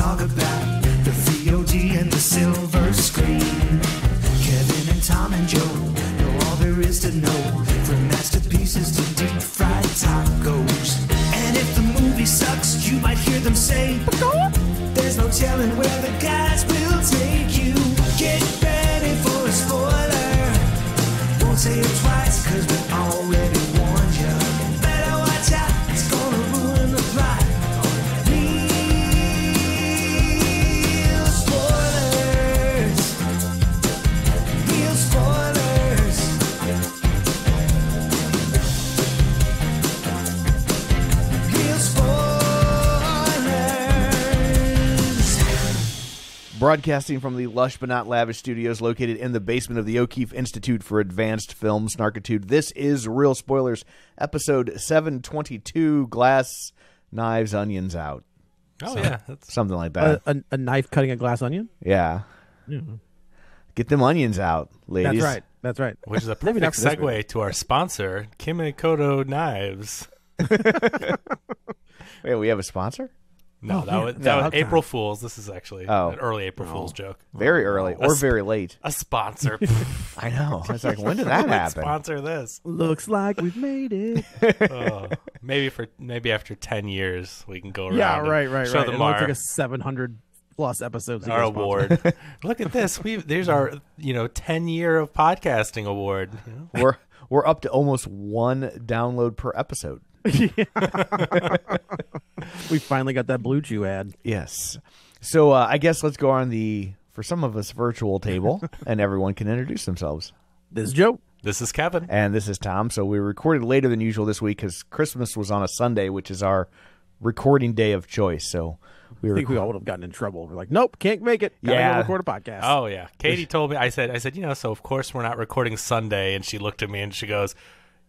talk about the VOD and the silver screen. Kevin and Tom and Joe know all there is to know, from masterpieces to deep fried tacos. And if the movie sucks, you might hear them say, there's no telling where the guys will take you. Get ready for a spoiler. Won't say it twice, cause we already warned you. Better watch out, it's gonna ruin the plot. Real spoilers. Real spoilers. Real spoilers. Broadcasting from the lush but not lavish studios located in the basement of the O'Keefe Institute for Advanced Film Snarkitude, this is Real Spoilers, episode 722, Glass, Knives, Onions Out. Oh, so, yeah. That's... something like that. A knife cutting a glass onion? Yeah. Get them onions out, ladies. That's right. Which is a perfect segue to our sponsor, Kim & Kodo Knives. Wait, we have a sponsor? No, that was April Fool's. This is actually an early April Fool's joke. Very early or very late. A sponsor. I know. I was like, when did that happen? Sponsor this. Looks like we've made it. Maybe after 10 years we can go around. Yeah, right. Show them it only took us 700 plus episodes. Our award. Look at this. There's our 10-year of podcasting award. We're up to almost 1 download per episode. We finally got that Blue Chew ad. Yes. So I guess let's go on the, for some of us, virtual table, and everyone can introduce themselves. This is Joe. This is Kevin. And this is Tom. So we recorded later than usual this week because Christmas was on a Sunday, which is our recording day of choice. So I think we all would have gotten in trouble. We're like, nope, can't make it. Gotta go record a podcast. Oh, yeah. Katie told me, I said, so of course we're not recording Sunday. And she looked at me and she goes,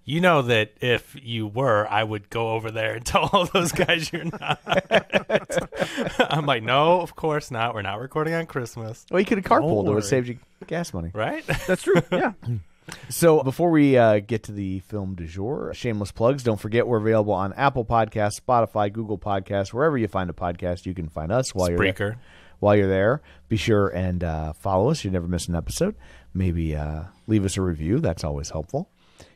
you know that if you were, I would go over there and tell all those guys you're not. I'm like, no, of course not. We're not recording on Christmas. Well, you could have carpooled. It would have saved you gas money. Right? That's true. Yeah. So before we get to the film du jour, shameless plugs, don't forget we're available on Apple Podcasts, Spotify, Google Podcasts, wherever you find a podcast, you can find us while Spreaker. While you're there. Be sure and follow us. You never miss an episode. Maybe leave us a review. That's always helpful.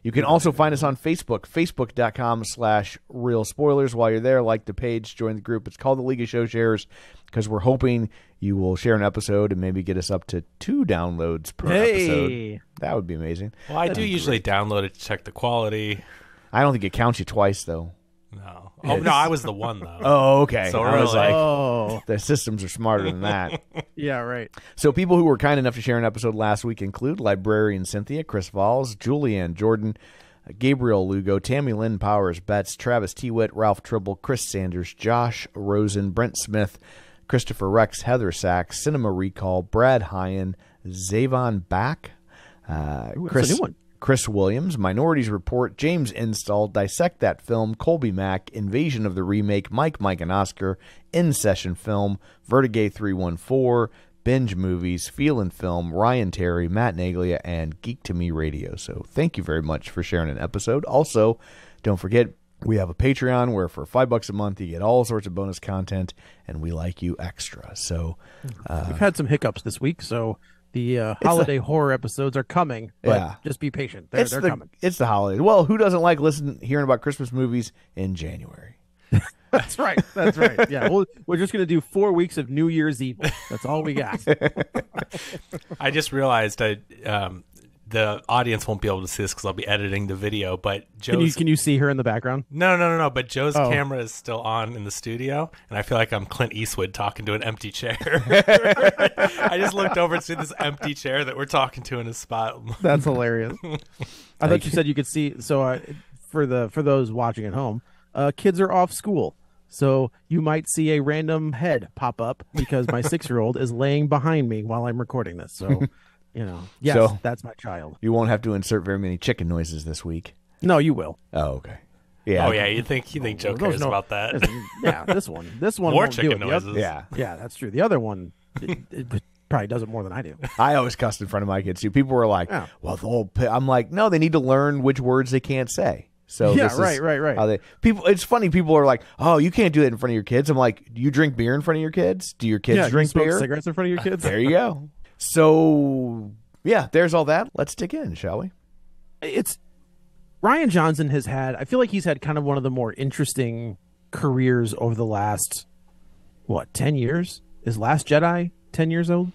You can also find us on Facebook, facebook.com/Real Spoilers. While you're there, like the page, join the group. It's called the League of Show Sharers because we're hoping you will share an episode and maybe get us up to 2 downloads per episode. That would be amazing. Well, I do usually download it to check the quality. I don't think it counts you twice, though. No. Oh, no, I was the one, though. Oh, okay. So I was like, the systems are smarter than that. Yeah, right. So people who were kind enough to share an episode last week include Librarian Cynthia, Chris Valls, Julianne Jordan, Gabriel Lugo, Tammy Lynn Powers, Betts, Travis Tewitt, Ralph Tribble, Chris Sanders, Josh Rosen, Brent Smith, Christopher Rex, Heather Sachs, Cinema Recall, Brad Hyen, Zavon Back, Chris Williams, Minorities Report, James Install, Dissect That Film, Colby Mack, Invasion of the Remake, Mike, and Oscar, In Session Film, Vertigay 314, Binge Movies, Feel and Film, Ryan Terry, Matt Naglia, and Geek to Me Radio. So thank you very much for sharing an episode. Also, don't forget, we have a Patreon where for $5 a month you get all sorts of bonus content, and we like you extra. So we've had some hiccups this week, so the holiday horror episodes are coming, but just be patient. They're coming. It's the holidays. Well, who doesn't like hearing about Christmas movies in January? That's right. Yeah, we're just going to do 4 weeks of New Year's Evil. That's all we got. I just realized the audience won't be able to see this because I'll be editing the video. But Joe's... Can you see her in the background? No. But Joe's camera is still on in the studio, and I feel like I'm Clint Eastwood talking to an empty chair. I just looked over and see this empty chair that we're talking to in a spot. That's hilarious. I thought you said you could see. So for those watching at home, kids are off school. So you might see a random head pop up because my 6-year-old is laying behind me while I'm recording this. So, that's my child. You won't have to insert very many chicken noises this week. No, you will. Oh, okay. Yeah. Oh, yeah. You think Joe cares about that? Yeah, this one more won't chicken do it. noises. Yeah, that's true. The other one, it probably does it more than I do. I always cussed in front of my kids too. People were like, "Well, I'm like, no, they need to learn which words they can't say." So Yeah, this is right. How people, it's funny. People are like, "Oh, you can't do that in front of your kids." I'm like, "Do you drink beer in front of your kids? Do your kids Yeah, drink you smoke beer? cigarettes in front of your kids? There you go." So yeah, there's all that. Let's dig in, shall we? It's Rian Johnson has had. I feel like he's had kind of one of the more interesting careers over the last 10 years? Is Last Jedi 10 years old?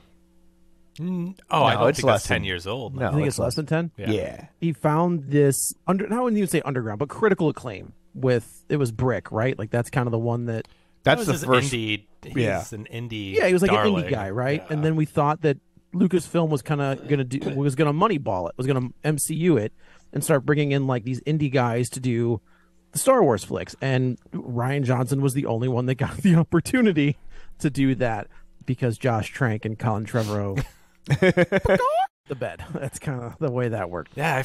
I No, don't it's think less it's 10 than- years old. No. I think it's it's less than 10. Yeah. He found this I wouldn't even say underground, but critical acclaim with it was Brick, right? Like that's kind of the one that That's was the his first. indie. He's Yeah. an indie. he was like darling. an indie guy, right? Yeah. And then we thought that Lucasfilm was kind of gonna moneyball it, was gonna MCU it, and start bringing in like these indie guys to do the Star Wars flicks. And Rian Johnson was the only one that got the opportunity to do that because Josh Trank and Colin Trevorrow the bed. That's kind of the way that worked. Yeah,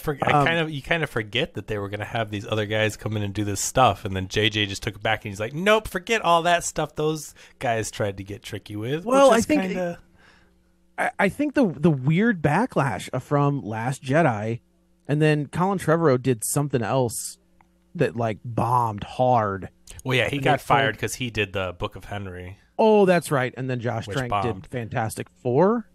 you kind of forget that they were going to have these other guys come in and do this stuff, and then JJ just took it back and he's like, "Nope, forget all that stuff those guys tried to get tricky with." Well, which I is think kinda... I think the weird backlash from Last Jedi, and then Colin Trevorrow did something else that like bombed hard. Well, yeah, he got fired because he did the Book of Henry. Oh, that's right. And then Josh Which Trank bombed. did Fantastic Four.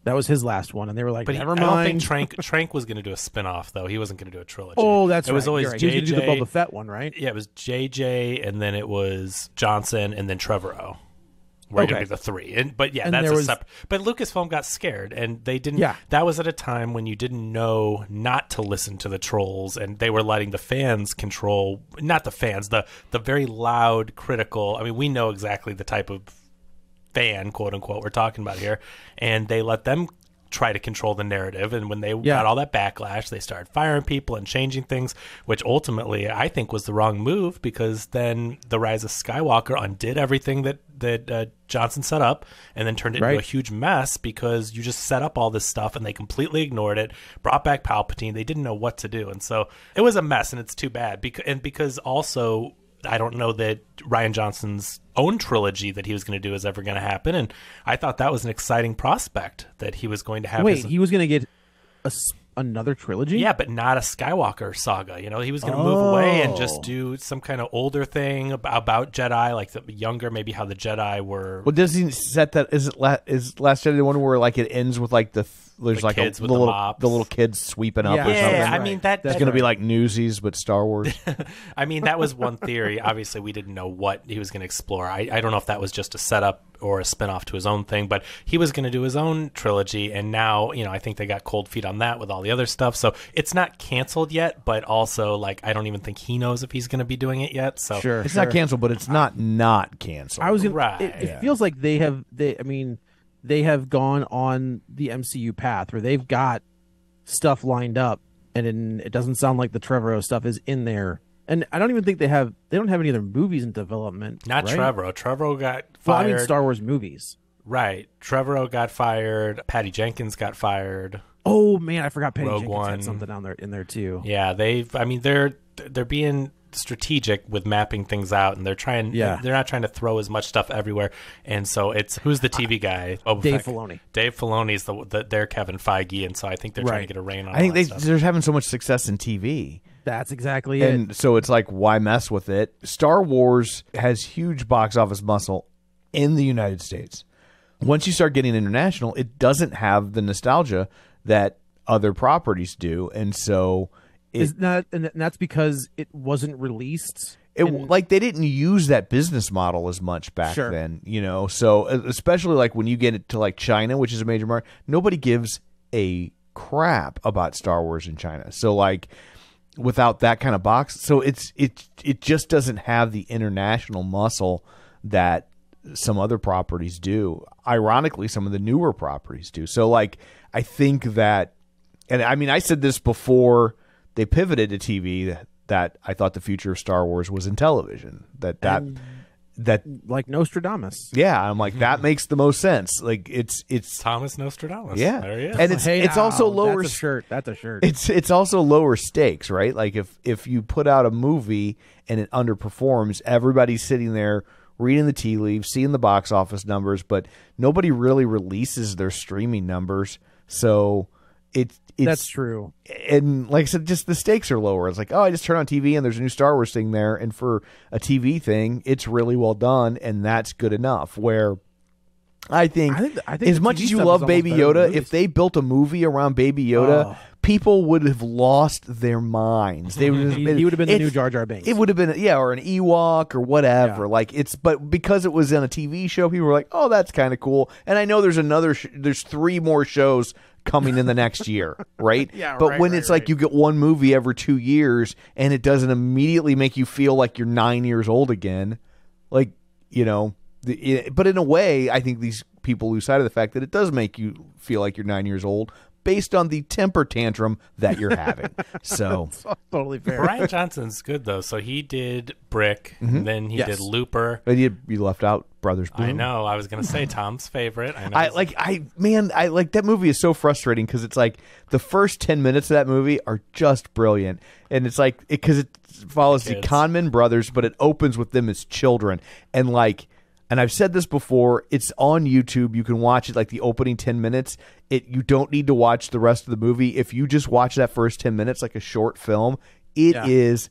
That was his last one, and they were like, But "Never I mind." don't think Trank was going to do a spin-off, though. He wasn't going to do a trilogy. Oh, that's it was right. always You're right. He was JJ. going to do the Boba Fett one, right? Yeah, it was JJ, and then it was Johnson, and then Trevorrow. Were going to Okay. be the three. But yeah, And that's there a was- separate. But Lucasfilm got scared, and they didn't. Yeah. That was at a time when you didn't know not to listen to the trolls, and they were letting the fans control. Not the fans, the very loud, critical. I mean, we know exactly the type of fan, quote unquote, we're talking about here, and they let them try to control the narrative. And when they got all that backlash, they started firing people and changing things, which ultimately I think was the wrong move, because then the Rise of Skywalker undid everything that Johnson set up, and then turned it into a huge mess because you just set up all this stuff and they completely ignored it, brought back Palpatine. They didn't know what to do, and so it was a mess, and it's too bad because also I don't know that Rian Johnson's own trilogy that he was going to do is ever going to happen. And I thought that was an exciting prospect that he was going to have. Wait, he was going to get another trilogy? Yeah, but not a Skywalker saga. You know, he was going to move away and just do some kind of older thing about Jedi, like the younger, maybe how the Jedi were. Well, does he set that? Is Last Jedi the one where like it ends with like there's like kids with the the little kids sweeping up or Yeah, something? I mean that's It's going to be like Newsies, but Star Wars. I mean, that was one theory. Obviously, we didn't know what he was going to explore. I don't know if that was just a setup or a spinoff to his own thing, but he was going to do his own trilogy, and now, you know, I think they got cold feet on that with all the other stuff. So it's not canceled yet, but also, like, I don't even think he knows if he's going to be doing it yet. So It's not canceled, but it's not canceled. I was gonna, Right, It feels like they have gone on the MCU path where they've got stuff lined up, and it doesn't sound like the Trevorrow stuff is in there. And I don't even think they don't have any other movies in development. not right? Trevorrow. Trevorrow got Well, I fired. mean Star Wars movies. Right. Trevorrow got fired. Patty Jenkins got fired. Oh man, I forgot Patty Rogue Jenkins One. had something down there in there too. Yeah, they're being strategic with mapping things out, and they're not trying to throw as much stuff everywhere. And so it's who's the TV guy? Dave Filoni. Dave Filoni's they're Kevin Feige, and so I think they're trying to get a rein on. I think all that stuff. they're having so much success in TV. That's exactly it. And so it's like, why mess with it? Star Wars has huge box office muscle in the United States. Once you start getting international, it doesn't have the nostalgia that other properties do. And so and that's because it wasn't released. like they didn't use that business model as much back then, you know. So especially like when you get it to like China, which is a major market, nobody gives a crap about Star Wars in China. So like without that kind of box, so it just doesn't have the international muscle that some other properties do. Ironically, some of the newer properties do. So like I think that, and I mean I said this before they pivoted to TV, that I thought the future of Star Wars was in television. That like Nostradamus. Yeah, I'm like that makes the most sense. Like it's Thomas Nostradamus. Yeah, There he is. and it's also lower. That's a shirt. That's a shirt. It's also lower stakes, right? Like if you put out a movie and it underperforms, everybody's sitting there reading the tea leaves, seeing the box office numbers, but nobody really releases their streaming numbers. So it's That's true. And like I said, just the stakes are lower. It's like, oh, I just turn on TV and there's a new Star Wars thing there, and for a TV thing, it's really well done, and that's good enough. Where I think as much as you love Baby Yoda, if they built a movie around Baby Yoda, people would have lost their minds. They would have he would have been the new Jar Jar Binks. It would have been, or an Ewok or whatever. Yeah. But because it was on a TV show, people were like, oh, that's kind of cool. And I know there's there's 3 more shows coming in the next year, right? But when it's like you get one movie every 2 years and it doesn't immediately make you feel like you're 9 years old again, but in a way, I think these people lose sight of the fact that it does make you feel like you're 9 years old based on the temper tantrum that you're having. So totally fair. Rian Johnson's good though. So he did Brick, and then he did Looper. But you left out Brothers Bloom. I know. I was going to say Tom's favorite. I know. I like that movie is so frustrating because it's like the first 10 minutes of that movie are just brilliant, and it's like because it follows the Conman brothers, but it opens with them as children, and I've said this before, it's on YouTube. You can watch it like the opening 10 minutes. You don't need to watch the rest of the movie. If you just watch that first 10 minutes like a short film, it is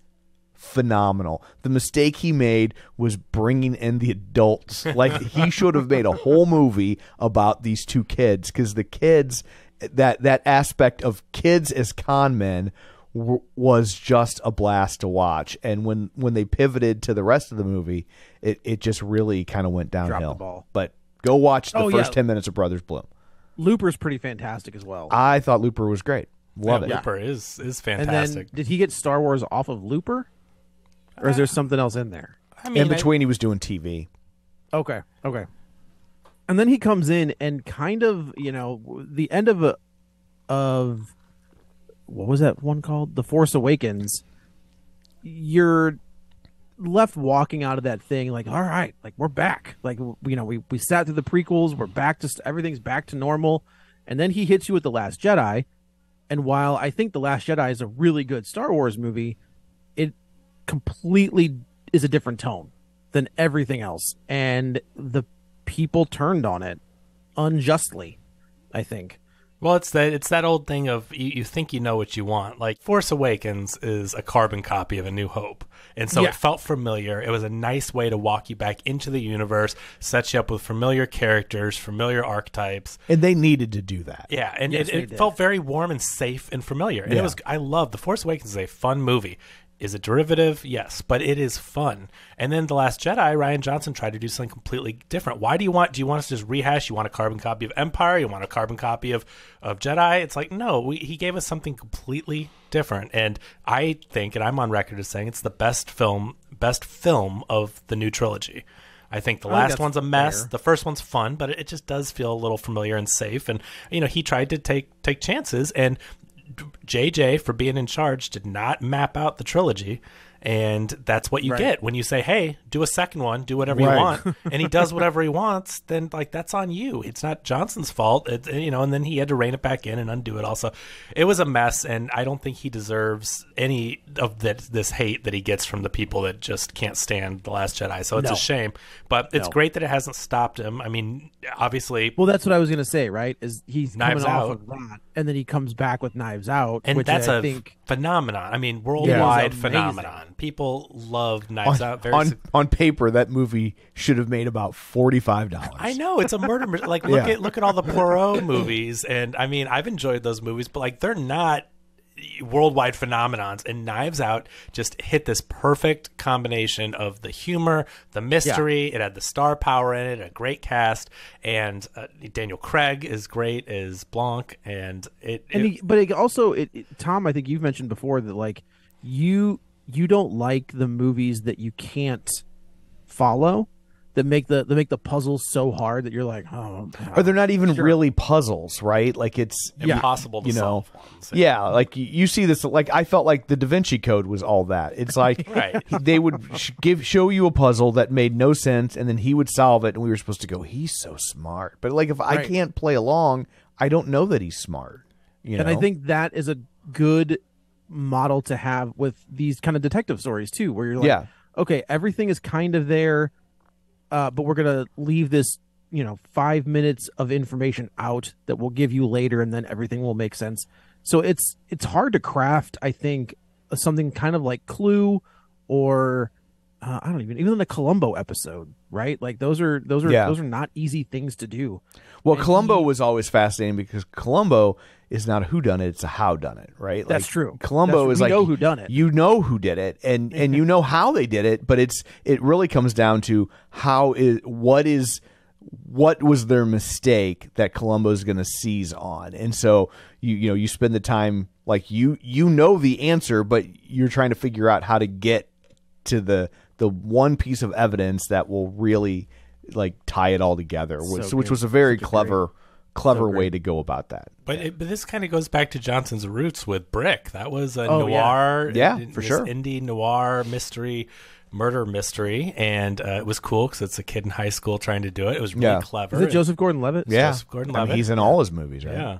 phenomenal. The mistake he made was bringing in the adults. Like he should have made a whole movie about these 2 kids, because the kids, that aspect of kids as con men was just a blast to watch. And when they pivoted to the rest of the movie, it just really kind of went downhill. Dropped the ball. But go watch the first 10 minutes of Brothers Bloom. Looper's pretty fantastic as well. I thought Looper was great. Love it. Looper is fantastic. And then, did he get Star Wars off of Looper? Or is there something else in there? In between, he was doing TV. Okay. And then he comes in and kind of, the end of what was that one called? The Force Awakens. You're left walking out of that thing like, all right, like we're back. Like, we sat through the prequels. We're back to everything's back to normal. And then he hits you with The Last Jedi. And while I think The Last Jedi is a really good Star Wars movie, it completely is a different tone than everything else. And the people turned on it unjustly, I think. Well, it's that old thing of you think you know what you want. Like Force Awakens is a carbon copy of A New Hope. And so it felt familiar. It was a nice way to walk you back into the universe, set you up with familiar characters, familiar archetypes. And they needed to do that. Yeah, and it felt very warm and safe and familiar. And I love The Force Awakens is a fun movie. Is it derivative? Yes, but it is fun. And then The Last Jedi, Rian Johnson tried to do something completely different. Do you want us to just rehash? You want a carbon copy of Empire? You want a carbon copy of Jedi? It's like, no, he gave us something completely different. And I think, and I'm on record as saying, it's the best film of the new trilogy. I think the last one's a mess. Fair. The first one's fun, but it just does feel a little familiar and safe. And, he tried to take chances, and JJ, for being in charge, did not map out the trilogy, and that's what you get when you say, hey, do a second one, do whatever you want, and he does whatever he wants. Then that's on you. It's not Johnson's fault. And then he had to rein it back in and undo it. Also, it was a mess, and I don't think he deserves any of this hate that he gets from the people that just can't stand The Last Jedi. So it's a shame, but it's great that it hasn't stopped him. I mean, obviously, well, that's what I was going to say, right? Is he's Knives coming Out. off of that, and then he comes back with Knives Out, and which that's I think phenomenon. I mean, worldwide phenomenon. People love Knives Out. On paper, that movie should have made about $45. I know, it's a murder. Look at all the Poirot movies, and I mean, I've enjoyed those movies, but they're not worldwide phenomenons. And Knives Out just hit this perfect combination of the humor, the mystery. It had the star power in it, a great cast, and Daniel Craig is great as Blanc, and Tom, I think you've mentioned before that you don't like the movies that you can't follow, that make the puzzles so hard that you're like, oh, or they're not even really puzzles, right? Like it's impossible to solve ones. Yeah, like you see this. Like I felt like the Da Vinci Code was all that. It's like they would show you a puzzle that made no sense, and then he would solve it, and we were supposed to go, he's so smart. But if I can't play along, I don't know that he's smart. And I think that is a good model to have with these kind of detective stories too, where you're like, okay, everything is kind of there, but we're gonna leave this 5 minutes of information out that we'll give you later, and then everything will make sense. So it's hard to craft, I think, something kind of like Clue or I don't even the Columbo episode, right? Like those are not easy things to do. Well, Columbo was always fascinating because Columbo is not a whodunit, it's a howdunit, right? That's true. Columbo is we like know who done it. You know who did it, and you know how they did it, but it really comes down to what was their mistake that Columbo's going to seize on. And so you spend the time like you know the answer, but you're trying to figure out how to get to the one piece of evidence that will really like tie it all together, which was a very clever way to go about that. But this kind of goes back to Johnson's roots with Brick. That was a noir, for sure, indie noir murder mystery, and it was cool because it's a kid in high school trying to do it. It was really clever. Is it Joseph Gordon-Levitt? Yeah, Joseph Gordon-Levitt. He's in all his movies, right? Yeah.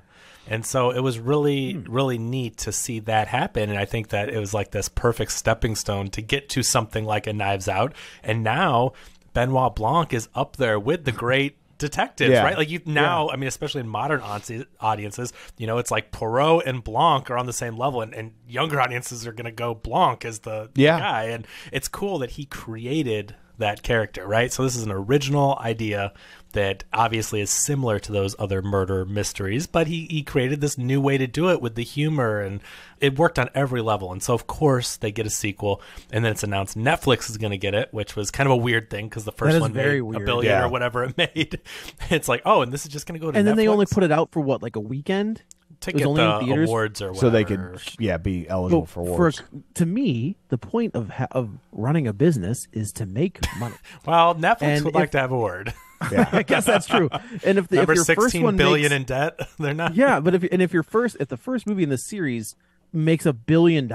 And so it was really, really neat to see that happen. And I think that it was like this perfect stepping stone to get to something like a Knives Out. And now Benoit Blanc is up there with the great detectives, right? Like I mean, especially in modern audiences, it's like Poirot and Blanc are on the same level, and younger audiences are going to go Blanc as the guy. And it's cool that he created that character, right? So this is an original idea that obviously is similar to those other murder mysteries, but he created this new way to do it with the humor, and it worked on every level. And so of course they get a sequel, and then it's announced Netflix is going to get it, which was kind of a weird thing because the first one made $1 billion or whatever it made. It's like, and this is just going to go to Netflix? And then they only put it out for what, like a weekend? To get the awards or whatever. So they could be eligible for awards. To me, the point of running a business is to make money. Well, Netflix would like to have a word. Yeah, I guess that's true. And if your first one billion in debt, they're not. Yeah, but if the first movie in the series makes $1 billion,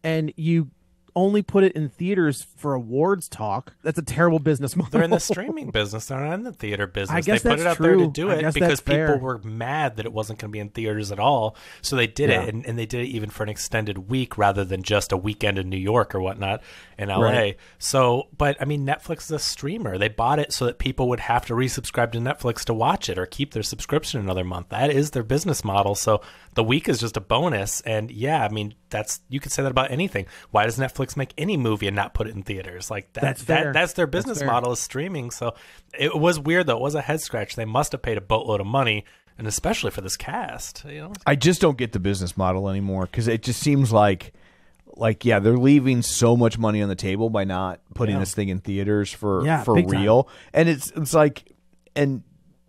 and you only put it in theaters for awards talk, that's a terrible business model. They're in the streaming business. They're not in the theater business. I guess they put it out there to do it because people were mad that it wasn't going to be in theaters at all. So they did it, and they did it even for an extended week rather than just a weekend in New York or whatnot in LA. Right. So, but I mean, Netflix is a streamer. They bought it so that people would have to resubscribe to Netflix to watch it or keep their subscription another month. That is their business model. So the week is just a bonus. And I mean, you could say that about anything. Why does Netflix make any movie and not put it in theaters? Like that's their business model is streaming. So it was weird though. It was a head scratch. They must have paid a boatload of money, and especially for this cast. I just don't get the business model anymore because it just seems like they're leaving so much money on the table by not putting this thing in theaters for real. Time. And it's like, and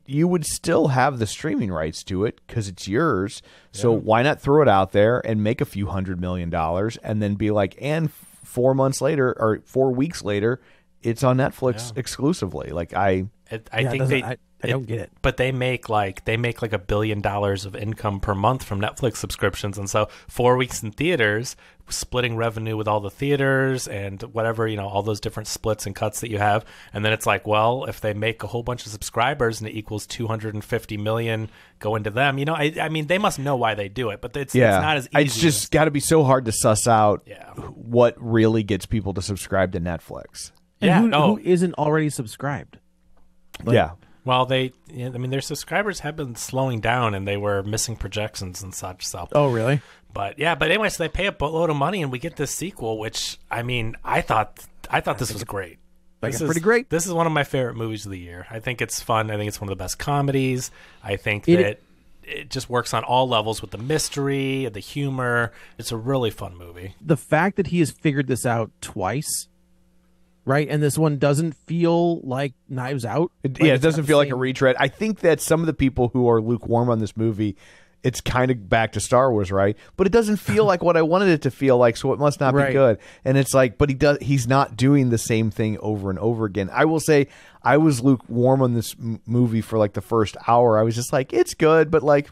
you would still have the streaming rights to it because it's yours. So why not throw it out there and make a few $100 million and then be like, and 4 months later or 4 weeks later, it's on Netflix exclusively. Like I don't get it. But they make like $1 billion of income per month from Netflix subscriptions, and so 4 weeks in theaters, splitting revenue with all the theaters and whatever, all those different splits and cuts that you have, and then it's like, well, if they make a whole bunch of subscribers and it equals 250 million going to them, I mean, they must know why they do it, but it's not as easy. It's just got to be so hard to suss out what really gets people to subscribe to Netflix. And who isn't already subscribed? Well, their subscribers have been slowing down, and they were missing projections and such. So. Oh, really? But anyway, so they pay a boatload of money, and we get this sequel, which I mean, I thought this was great. This is pretty great. This is one of my favorite movies of the year. I think it's fun. I think it's one of the best comedies. I think that it just works on all levels with the mystery, the humor. It's a really fun movie. The fact that he has figured this out twice. Right, and this one doesn't feel like Knives Out. It doesn't feel like a retread. I think that some of the people who are lukewarm on this movie, it's kind of back to Star Wars, right? But it doesn't feel like what I wanted it to feel like, so it must not be good. And it's like, but he's not doing the same thing over and over again. I will say, I was lukewarm on this movie for like the first hour. I was just like, it's good, but like,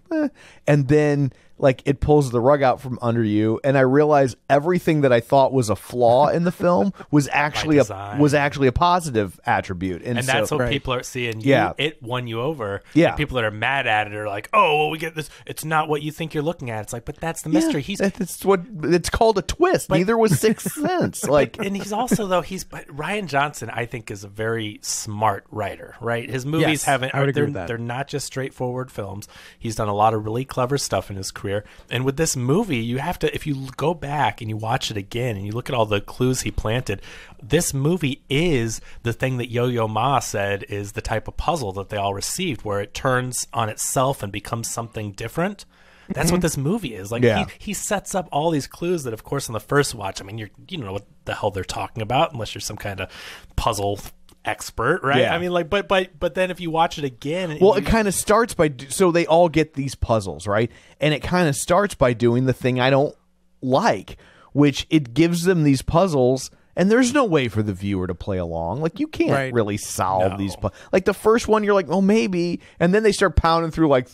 and then like it pulls the rug out from under you, and I realized everything that I thought was a flaw in the film was actually a positive attribute, and that's so, what people are seeing. It won you over. Yeah, and people that are mad at it are like, "Oh, well, we get this. It's not what you think you're looking at." It's like, but that's the mystery. It's what it's called a twist. Neither was Sixth Sense. Like, and he's also but Rian Johnson, I think, is a very smart smart writer, right? His movies Yes, I would agree with that. they're not just straightforward films. He's done a lot of really clever stuff in his career. And with this movie, you have to, if you go back and you watch it again and you look at all the clues he planted, this movie is the thing that Yo-Yo Ma said is the type of puzzle that they all received, where it turns on itself and becomes something different. That's what this movie is. Like, he sets up all these clues that, of course, in the first watch, I mean, you don't know what the hell they're talking about unless you're some kind of puzzle expert, right? Yeah. I mean, like, but then if you watch it again, Well, it kind of starts by so they all get these puzzles, right? And it kind of starts by doing the thing I don't like, which it gives them these puzzles, and there's no way for the viewer to play along. Like, you can't really solve these. Like the first one, you're like, oh, maybe, and then they start pounding through like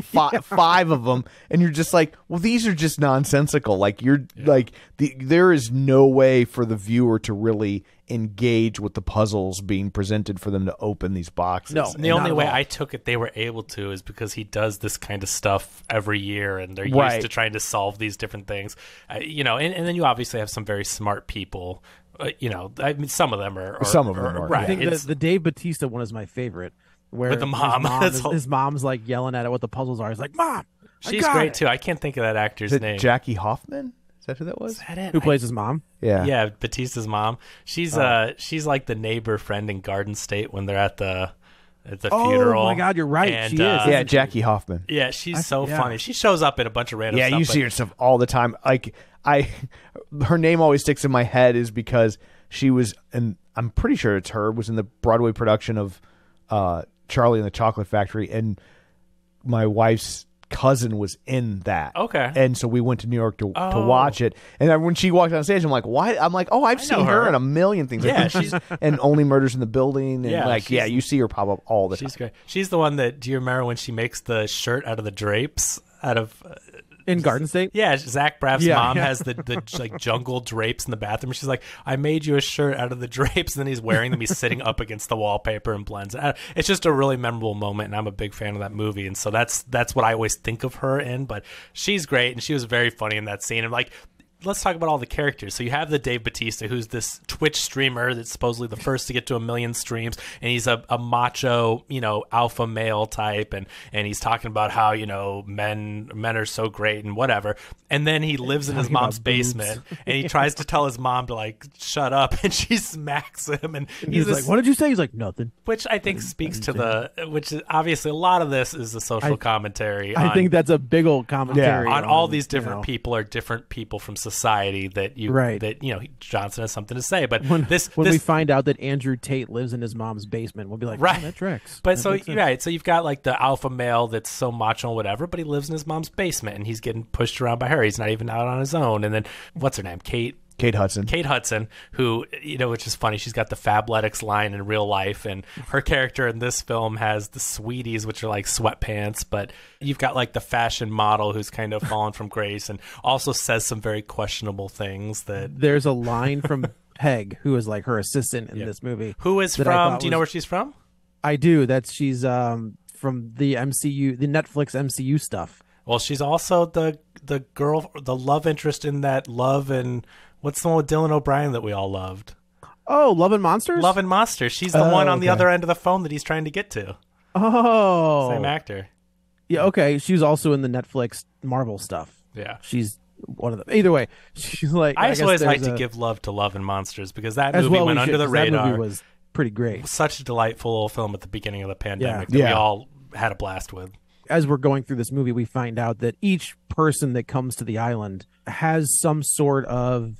five of them, and you're just like, well, these are just nonsensical. Like, there is no way for the viewer to really engage with the puzzles being presented for them to open these boxes. No. the only way I took it they were able to is because he does this kind of stuff every year, and they're used to trying to solve these different things. And then you obviously have some very smart people. I mean, some of them are right. I think the Dave Bautista one is my favorite. Where with the mom. His mom's like yelling at it what the puzzles are. He's like, Mom, she's great too. I can't think of that actor's name. Jackie Hoffman? Is that who that was? Is that it? Who plays his mom? Yeah, Batista's mom. She's like the neighbor friend in Garden State when they're at the funeral. Oh my God, you're right. And, she is. Yeah, Jackie Hoffman. Yeah, she's so funny. She shows up in a bunch of random stuff. Yeah, you see her stuff all the time. Like, her name always sticks in my head is because she was, and I'm pretty sure it's her, was in the Broadway production of Charlie and the Chocolate Factory, and my wife's cousin was in that. Okay. And so we went to New York to watch it. And then when she walked on stage, I'm like, why? I'm like, oh, I've seen her in a million things. Yeah, she's and Only Murders in the Building. And you see her pop up all the time. She's great. She's the one that, do you remember when she makes the shirt out of the drapes out of in Garden State? Yeah, Zach Braff's mom has the like jungle drapes in the bathroom. She's like, I made you a shirt out of the drapes, and then he's wearing them. He's sitting up against the wallpaper and blends it. It's just a really memorable moment, and I'm a big fan of that movie. And so that's what I always think of her in. But she's great, and she was very funny in that scene. And like, let's talk about all the characters. So you have the Dave Bautista, who's this Twitch streamer that's supposedly the first to get to 1 million streams, and he's a macho, alpha male type, and he's talking about how, men are so great and whatever. And then he lives in his mom's basement, and he tries to tell his mom to like shut up, and she smacks him, and he's like, "What did you say?" He's like, "Nothing." which I think speaks to which is obviously a lot of this is the social commentary. I think that's a big old commentary on all these different people are different people from society that Johnson has something to say. But when we find out that Andrew Tate lives in his mom's basement, we'll be like, right, that tracks. But so you've got like the alpha male that's so macho and whatever, but he lives in his mom's basement and he's getting pushed around by her. He's not even out on his own. And then what's her name? Kate Hudson, who, which is funny. She's got the Fabletics line in real life, and her character in this film has the Sweeties, which are like sweatpants, but you've got like the fashion model who's kind of fallen from grace and also says some very questionable things. That there's a line from Peg, who is like her assistant in this movie. Who is from, do you know where she's from? I do. She's from the MCU, the Netflix MCU stuff. Well, she's also the girl, the love interest in that Love and... What's the one with Dylan O'Brien that we all loved? Oh, Love and Monsters? Love and Monsters. She's the one on the other end of the phone that he's trying to get to. Oh. Same actor. Yeah, okay. She was also in the Netflix Marvel stuff. Yeah. She's one of them. Either way, she's like... I always like to give love to Love and Monsters because that movie went under the radar. That movie was pretty great. Such a delightful little film at the beginning of the pandemic that we all had a blast with. As we're going through this movie, we find out that each person that comes to the island has some sort of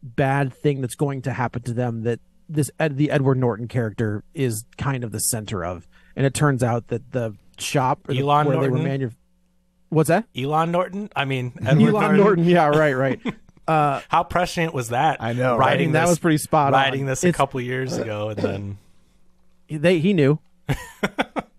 bad thing that's going to happen to them that the Edward Norton character is kind of the center of. And it turns out that the shop Elon where Norton? they were what's that? Elon Norton? I mean, Edward Elon Norton. Yeah, right. How prescient was that? I know. That was pretty spot on. Writing this a couple years ago, and then he knew.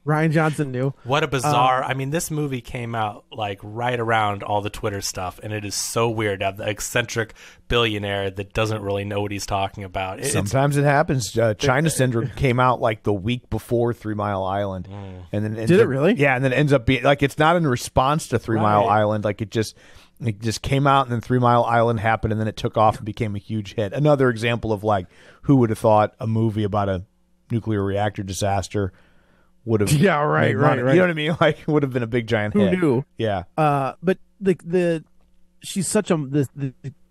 Rian Johnson knew. What a bizarre... I mean, this movie came out like right around all the Twitter stuff, and it is so weird to have the eccentric billionaire that doesn't really know what he's talking about. Sometimes it happens. China Syndrome came out like the week before 3 Mile Island. And then Did it really? Yeah, and then it ends up being... Like, it's not in response to 3 Mile Island. Like, it just came out, and then 3 Mile Island happened, and then it took off and became a huge hit. Another example of, like, who would have thought a movie about a nuclear reactor disaster would have. Yeah, right. You know what I mean? Like, it would have been a big giant Who hit. knew? Yeah. But she's such a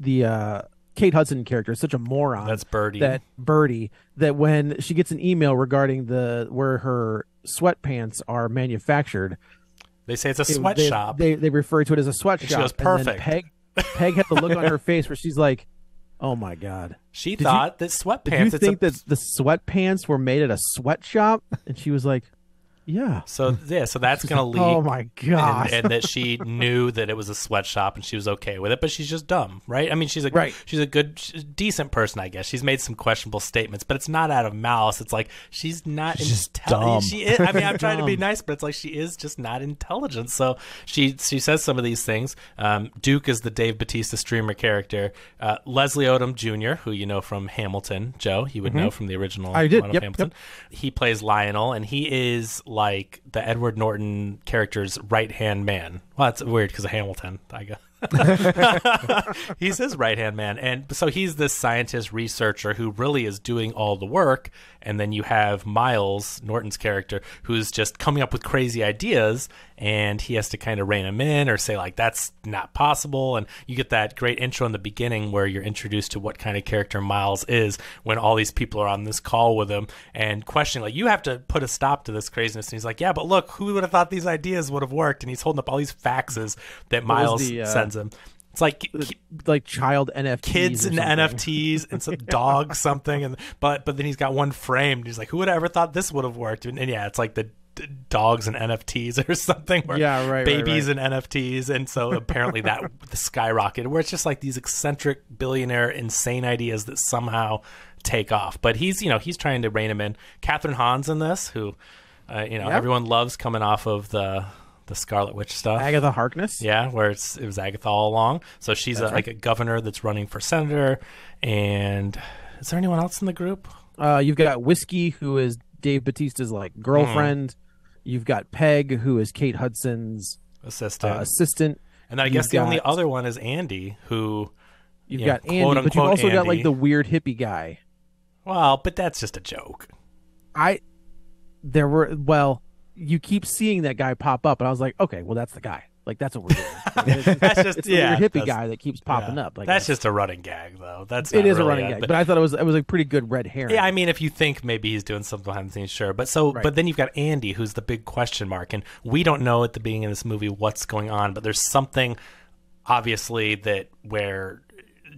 the Kate Hudson character is such a moron. That's Birdie. That when she gets an email regarding where her sweatpants are manufactured, they say it's a sweatshop. They refer to it as a sweatshop. She goes, perfect. And then Peg had the look on her face where she's like, "Oh my god." She thought that sweatpants. Did you think that the sweatpants were made at a sweatshop? And she was like, "Yeah." So that's gonna leak. Oh my god! And that she knew that it was a sweatshop and she was okay with it, but she's just dumb, right? I mean, she's a decent person, I guess. She's made some questionable statements, but it's not out of malice. It's like she's not just intelligent. dumb. She is. I mean, I'm trying to be nice, but it's like she is just not intelligent. So she says some of these things. Duke is the Dave Bautista streamer character. Leslie Odom Jr., who you know from Hamilton, Joe, you would know from the original. I did. Yep, Hamilton. He plays Lionel, and he is like the Edward Norton character's right-hand man. Well, that's weird because of Hamilton, I guess. He's his right-hand man. And so he's this scientist researcher who really is doing all the work. And then you have Miles, Norton's character, who's just coming up with crazy ideas, and he has to kind of rein him in or say, like, that's not possible. And you get that great intro in the beginning where you're introduced to what kind of character Miles is when all these people are on this call with him and questioning, like, you have to put a stop to this craziness. And he's like, yeah, but look, who would have thought these ideas would have worked? And he's holding up all these faxes that Miles sends him. It's like child NFTs, kids and NFTs and some dog something, and but then he's got one framed. He's like, who would have ever thought this would have worked? And yeah, it's like the dogs and NFTs or something. Babies and NFTs, and so apparently that skyrocketed. Where it's just like these eccentric billionaire insane ideas that somehow take off. But he's trying to rein him in. Catherine Hahn's in this, who everyone loves coming off of the Scarlet Witch stuff. Agatha Harkness. Yeah, where it was Agatha all along. So she's like a governor that's running for senator. And is there anyone else in the group? You've got Whiskey, who is Dave Bautista's like girlfriend. You've got Peg, who is Kate Hudson's assistant. And then I guess the only other one is Andy, who you've got Andy, but you've also got like the weird hippie guy. Well, but that's just a joke. You keep seeing that guy pop up, and I was like, okay, well, that's the guy. Like, that's what we're doing. It's the weird hippie guy that keeps popping up. Like, that's just a running gag, though. It is a running gag, but I thought it was a pretty good red herring. Yeah, I mean, if you think maybe he's doing something behind the scenes, sure. But then you've got Andy, who's the big question mark, and we don't know at the beginning of this movie what's going on, but there's something, obviously, where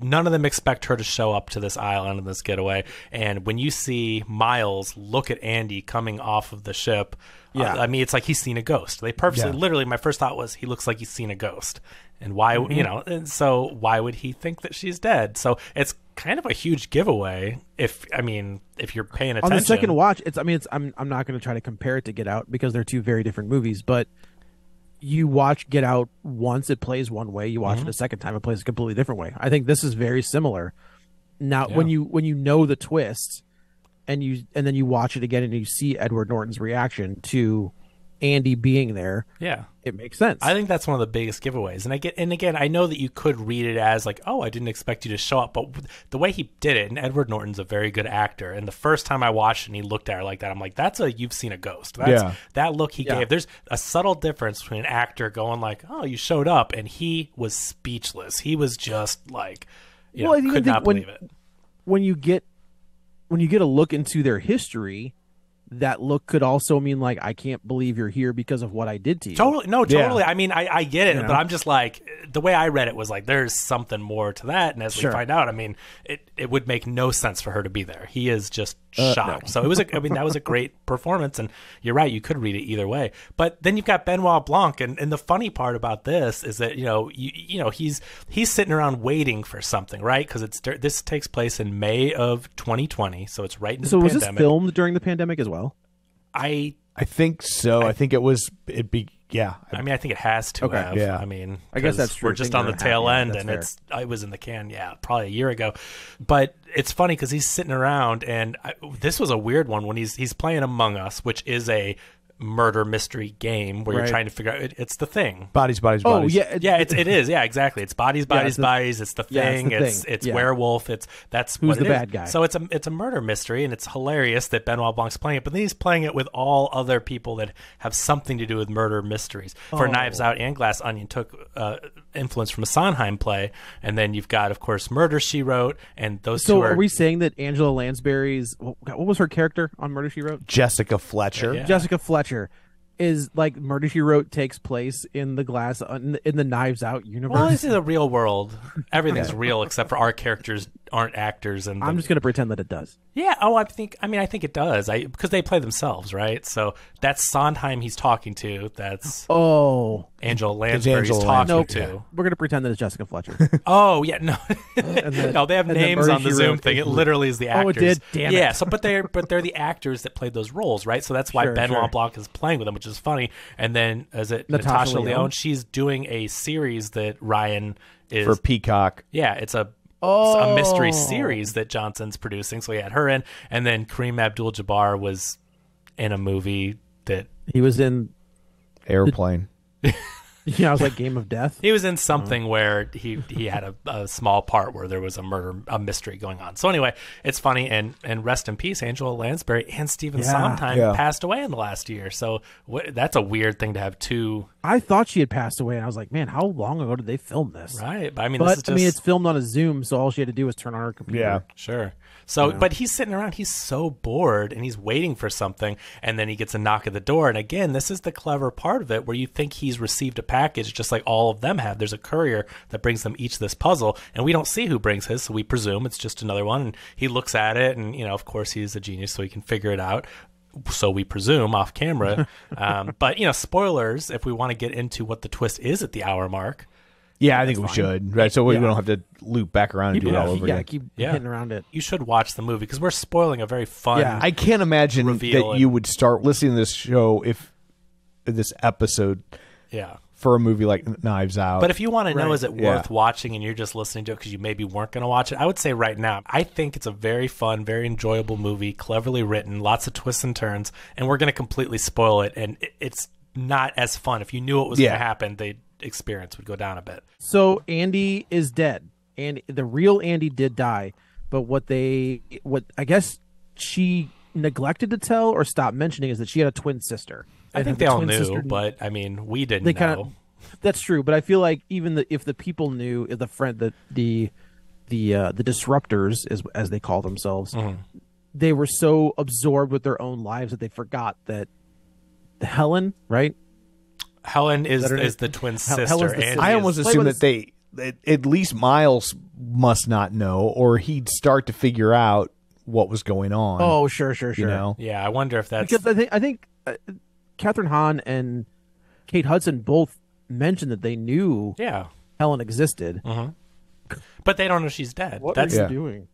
none of them expect her to show up to this island and this getaway. And when you see Miles look at Andy coming off of the ship, I mean, it's like he's seen a ghost. They purposely, literally, my first thought was he looks like he's seen a ghost. And why, and so why would he think that she's dead? So it's kind of a huge giveaway if you're paying attention. On the second watch, I'm not going to try to compare it to Get Out because they're two very different movies, but you watch Get Out once, it plays one way. You watch it a second time, it plays a completely different way. I think this is very similar. Now, when you know the twist, and then you watch it again and you see Edward Norton's reaction to Andy being there, it makes sense. I think that's one of the biggest giveaways. And again, I know that you could read it as like, oh, I didn't expect you to show up, but the way he did it, and Edward Norton's a very good actor, and the first time I watched it and he looked at her like that, I'm like, you've seen a ghost. That look he gave. There's a subtle difference between an actor going like, oh, you showed up, and he was speechless. He was just like, could not believe it. When you get a look into their history, that look could also mean like, I can't believe you're here because of what I did to you. Totally. No, totally. Yeah. I mean, I get it, but I'm just like, the way I read it was like, there's something more to that. And as we find out, I mean, it would make no sense for her to be there. He is just shocked. No. So it was, that was a great performance. And you're right. You could read it either way. But then you've got Benoit Blanc. And the funny part about this is that, he's sitting around waiting for something, right? Because this takes place in May of 2020. So it's right in the pandemic. So was this filmed during the pandemic as well? I think so. I think it was. I mean, I think it has to have. Yeah. I mean, I guess that's true. We're just on the tail end, and I was in the can. Yeah, probably a year ago. But it's funny because he's sitting around, and this was a weird one when he's playing Among Us, which is a murder mystery game where you're trying to figure out it's the thing. Bodies. Oh yeah, It is. Yeah, exactly. It's bodies. It's the thing. It's werewolf. That's who's what the it bad is. guy. So it's a murder mystery, and it's hilarious that Benoit Blanc's playing it. But then he's playing it with all other people that have something to do with murder mysteries. For Knives Out and Glass Onion took influence from a Sondheim play, and then you've got, of course, Murder, She Wrote, and those two are we saying that Angela Lansbury's what was her character on Murder, She Wrote? Jessica Fletcher. Yeah. Jessica Fletcher is like Murder, She Wrote takes place in the Knives Out universe. Well, this is a real world. Everything's real except for our characters aren't actors, and I'm just going to pretend that it does. Yeah. Oh, I think it does. Because they play themselves, right? So that's Sondheim he's talking to. That's Angela Lansbury he's talking to. We're going to pretend that it's Jessica Fletcher. Oh yeah, no, no, they have names on the Zoom thing. It literally is the actors. Oh, it did. Damn it. Yeah. So, but they're the actors that played those roles, right? So that's why Benoit Blanc is playing with them, which is funny. And then is it Natasha Lyonne? She's doing a series that Ryan is for Peacock. Yeah, it's a mystery series that Johnson's producing, so he had her in, and then Kareem Abdul-Jabbar was in a movie that he was in Airplane. Yeah, I was like Game of Death. He was in something where he had a small part where there was a mystery going on. So anyway, it's funny, and rest in peace, Angela Lansbury and Stephen Sondheim passed away in the last year. So that's a weird thing to have two. I thought she had passed away, and I was like, man, how long ago did they film this? Right, but I mean, it's filmed on a Zoom, so all she had to do was turn on her computer. Yeah, sure. So, but he's sitting around, he's so bored, and he's waiting for something, and then he gets a knock at the door. And again, this is the clever part of it, where you think he's received a package just like all of them have. There's a courier that brings them each this puzzle, and we don't see who brings his, so we presume it's just another one. And he looks at it, and, of course, he's a genius, so he can figure it out. So we presume off camera. But, spoilers, if we want to get into what the twist is at the hour mark. Yeah, I think we should. Right, so we don't have to loop back around and do it all over again. Keep hitting around it. You should watch the movie because we're spoiling a very fun. Yeah, I can't imagine that you would start listening to this show this episode. Yeah. For a movie like Knives Out. But if you want to know, is it worth watching, and you're just listening to it because you maybe weren't going to watch it, I would say right now, I think it's a very fun, very enjoyable movie, cleverly written, lots of twists and turns, and we're going to completely spoil it, and it's not as fun. If you knew what was going to happen, the experience would go down a bit. So Andy is dead, and the real Andy did die, but what I guess she neglected to tell or stopped mentioning is that she had a twin sister. I think they all knew, but I mean, we didn't know. That's true, but I feel like even if the people knew, if the disruptors, as they call themselves, they were so absorbed with their own lives that they forgot that Helen, right? Helen is the twin sister. I almost assume that at least Miles must not know, or he'd start to figure out what was going on. Oh, sure. Yeah, I wonder if that's because I think Catherine Hahn and Kate Hudson both mentioned that they knew Helen existed. But they don't know she's dead. What are you doing?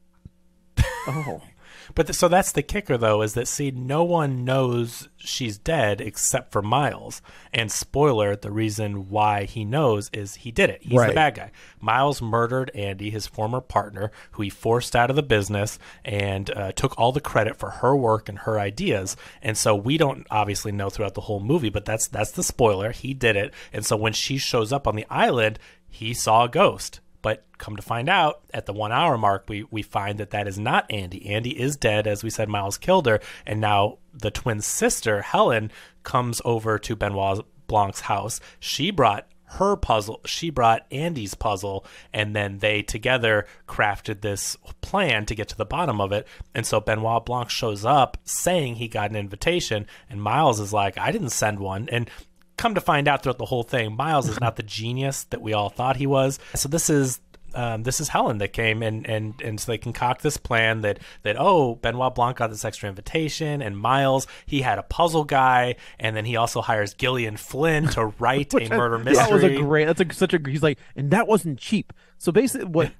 But so that's the kicker, though, is that, no one knows she's dead except for Miles. And spoiler, the reason why he knows is he did it. He's the bad guy. Miles murdered Andy, his former partner, who he forced out of the business and took all the credit for her work and her ideas. And so we don't obviously know throughout the whole movie, but that's the spoiler. He did it. And so when she shows up on the island, he saw a ghost. But come to find out, at the 1 hour mark, we find that is not Andy. Andy is dead. As we said, Miles killed her. And now the twin sister, Helen, comes over to Benoit Blanc's house. She brought her puzzle. She brought Andy's puzzle. And then they together crafted this plan to get to the bottom of it. And so Benoit Blanc shows up saying he got an invitation. And Miles is like, I didn't send one. And come to find out throughout the whole thing, Miles is not the genius that we all thought he was. So this is Helen that came and so they concoct this plan that Benoit Blanc got this extra invitation, and Miles, he had a puzzle guy, and then he also hires Gillian Flynn to write a murder mystery. That was he's like, and that wasn't cheap. So basically what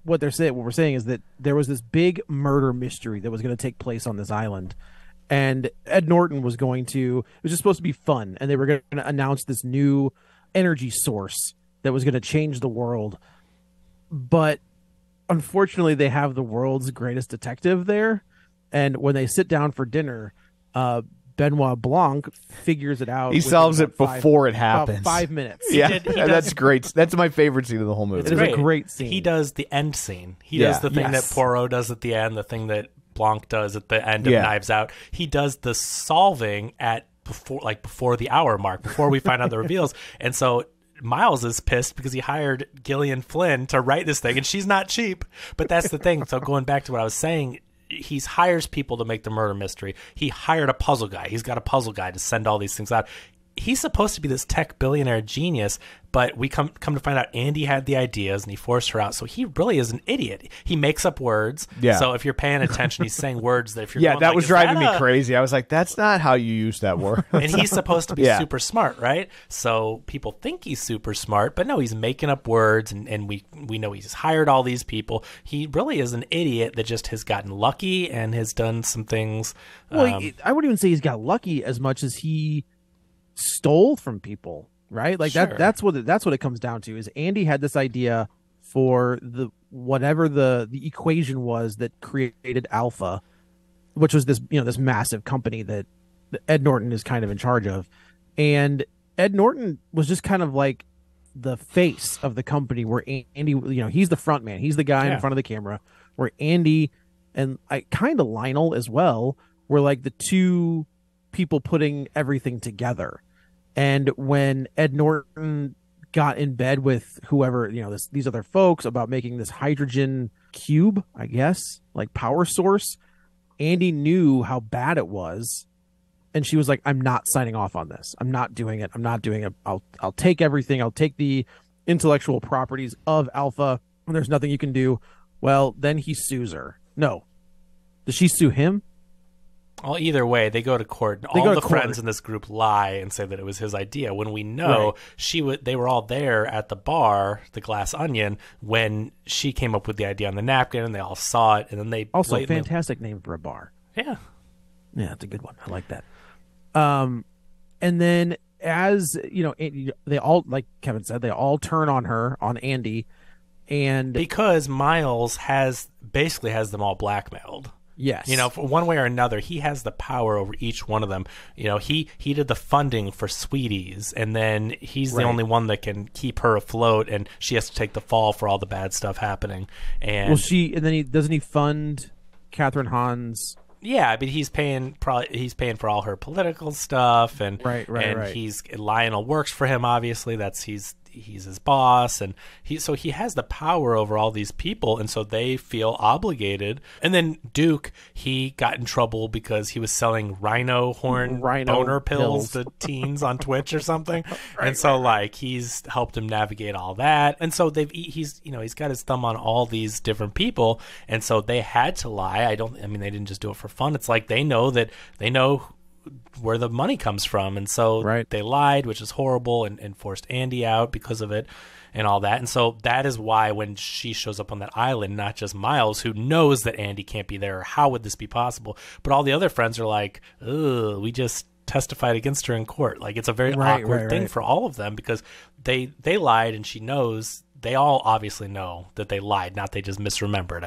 we're saying is that there was this big murder mystery that was going to take place on this island. And Ed Norton was it was just supposed to be fun, and they were going to announce this new energy source that was going to change the world. But unfortunately, they have the world's greatest detective there, and when they sit down for dinner, Benoit Benoit Blanc figures it out. He solves it before it happens. About 5 minutes. Yeah, that's great. That's my favorite scene of the whole movie. It is a great scene. He does the end scene. He does the thing that Poirot does at the end, the thing that Blanc does at the end of Knives Out. He does the solving at before the hour mark, before we find out the reveals. And so Miles is pissed because he hired Gillian Flynn to write this thing, and she's not cheap. But that's the thing. So going back to what I was saying, he hires people to make the murder mystery. He hired a puzzle guy. He's got a puzzle guy to send all these things out. He's supposed to be this tech billionaire genius, but we come to find out Andy had the ideas and he forced her out. So he really is an idiot. He makes up words. Yeah. So if you're paying attention, he's saying words that if you're going, that was driving me crazy. I was like, that's not how you use that word. And he's supposed to be super smart, right? So people think he's super smart, but no, he's making up words, and we know he's hired all these people. He really is an idiot that just has gotten lucky and has done some things. Well, I wouldn't even say he's got lucky as much as he stole from people, right? Like that's what it comes down to. Is Andy had this idea for whatever the equation was that created Alpha, which was this massive company that Ed Norton is kind of in charge of, and Ed Norton was just kind of like the face of the company, where Andy, he's the front man, he's the guy in front of the camera, where Andy and kind of Lionel as well were like the two people putting everything together. And when Ed Norton got in bed with whoever, these other folks about making this hydrogen cube, I guess, like power source, Andy knew how bad it was, and she was like, I'm not signing off on this. I'm not doing it. I'll take everything. I'll take the intellectual properties of Alpha, and there's nothing you can do. Well, then he sues her. No. Does she sue him? Well, either way, they go to court. All the friends in this group lie and say that it was his idea, when we know they were all there at the bar, the Glass Onion, when she came up with the idea on the napkin, and they all saw it, and then they also a fantastic name for a bar. Yeah, it's a good one. I like that. And then, as they all, like Kevin said, they all turn on her, on Andy, and because Miles basically has them all blackmailed. Yes. For one way or another, he has the power over each one of them. He did the funding for Sweeties, and then he's the only one that can keep her afloat, and she has to take the fall for all the bad stuff happening. And doesn't he fund Catherine Hahn's? Yeah, but he's paying for all her political stuff, and Lionel works for him. Obviously, he's his boss, and he has the power over all these people, and so they feel obligated. And then Duke, he got in trouble because he was selling rhino boner pills to teens on Twitch or something. He's helped him navigate all that. And so he's got his thumb on all these different people, and so they had to lie. They didn't just do it for fun. It's like they know where the money comes from, and so they lied, which is horrible, and forced Andy out because of it and all that. And so that is why when she shows up on that island, not just Miles, who knows that Andy can't be there, or how would this be possible, but all the other friends are like, ugh, we just testified against her in court. Like, it's a very awkward thing for all of them, because they lied, and she knows. They all obviously know that they lied, not they just misremembered.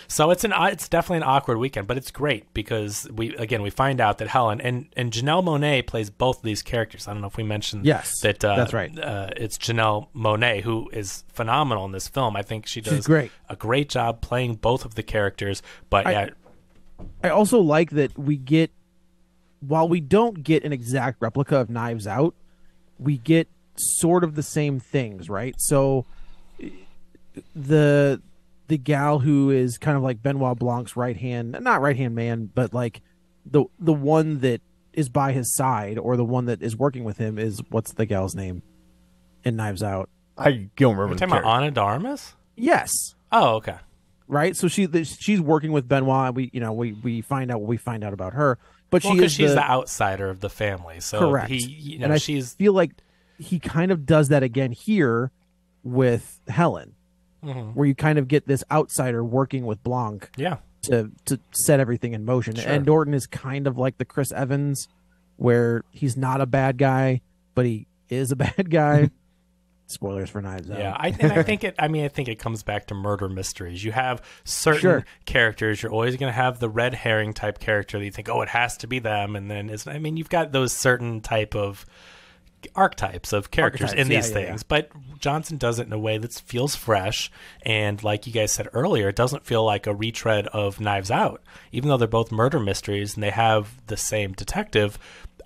So it's definitely an awkward weekend, but it's great because we find out that Helen and Janelle Monáe plays both of these characters. I don't know if we mentioned that. That's right. It's Janelle Monáe, who is phenomenal in this film. I think she's a great job playing both of the characters. But I also like that while we don't get an exact replica of Knives Out, we get sort of the same things, right? So the gal who is kind of like Benoit Blanc's not right hand man, but like the one that is by his side, or the one that is working with him, is, what's the gal's name in Knives Out? I don't remember. You're talking about Ana de Armas? Yes. Oh, okay. Right. So she's working with Benoit. We find out what we find out about her, but she's the outsider of the family. So correct. I feel like he kind of does that again here with Helen, where you kind of get this outsider working with Blanc to set everything in motion. Sure. And Norton is kind of like the Chris Evans, where he's not a bad guy, but he is a bad guy. spoilers for Knives Out. Yeah, I think it comes back to murder mysteries. You have certain characters. You're always going to have the red herring type character that you think, oh, it has to be them, and then you've got those certain type of archetypes of characters in these things. But Johnson does it in a way that feels fresh, and like you guys said earlier, it doesn't feel like a retread of Knives Out, even though they're both murder mysteries and they have the same detective.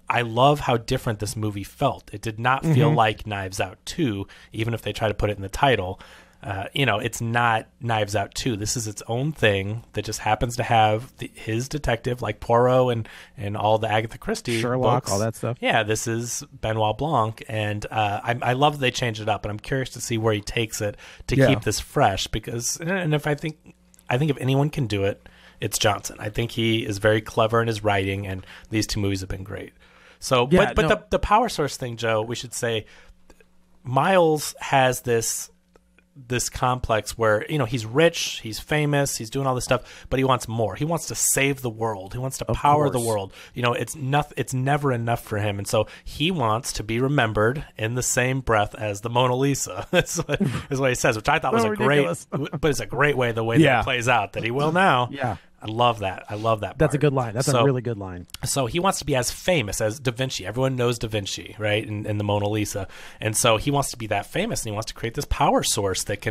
I love how different this movie felt. It did not feel like Knives Out 2, even if they try to put it in the title. It's not Knives Out 2. This is its own thing that just happens to have his detective, like Poirot and all the Agatha Christie Sherlock, books. all that stuff. Yeah, this is Benoit Blanc, and I love that they changed it up, and I'm curious to see where he takes it to keep this fresh. Because, and if I think if anyone can do it, it's Johnson. I think he is very clever in his writing, and these two movies have been great. So, the power source thing, Joe, we should say, Miles has this complex where, he's rich, he's famous, he's doing all this stuff, but he wants more. He wants to save the world. He wants to power the world. It's never enough for him, and so he wants to be remembered in the same breath as the Mona Lisa. is what he says, which I thought was but it's a great way that it plays out that he will now. Yeah. I love that part. That's a good line. That's a really good line. So he wants to be as famous as Da Vinci. Everyone knows Da Vinci, right? In the Mona Lisa. And so he wants to be that famous, and he wants to create this power source that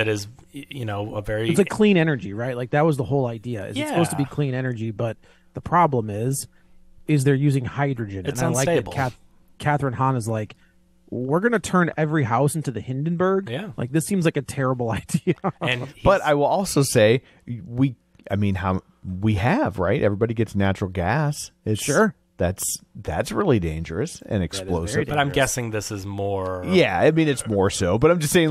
is, a very... It's a clean energy, right? Like, that was the whole idea. It's supposed to be clean energy, but the problem is they're using hydrogen. It's and unstable. I like that Catherine Hahn is like, we're going to turn every house into the Hindenburg. Yeah. Like, this seems like a terrible idea. But I will also say, how we have, right? Everybody gets natural gas. That's really dangerous and explosive. But I'm guessing this is more. Yeah, it's more so. But I'm just saying,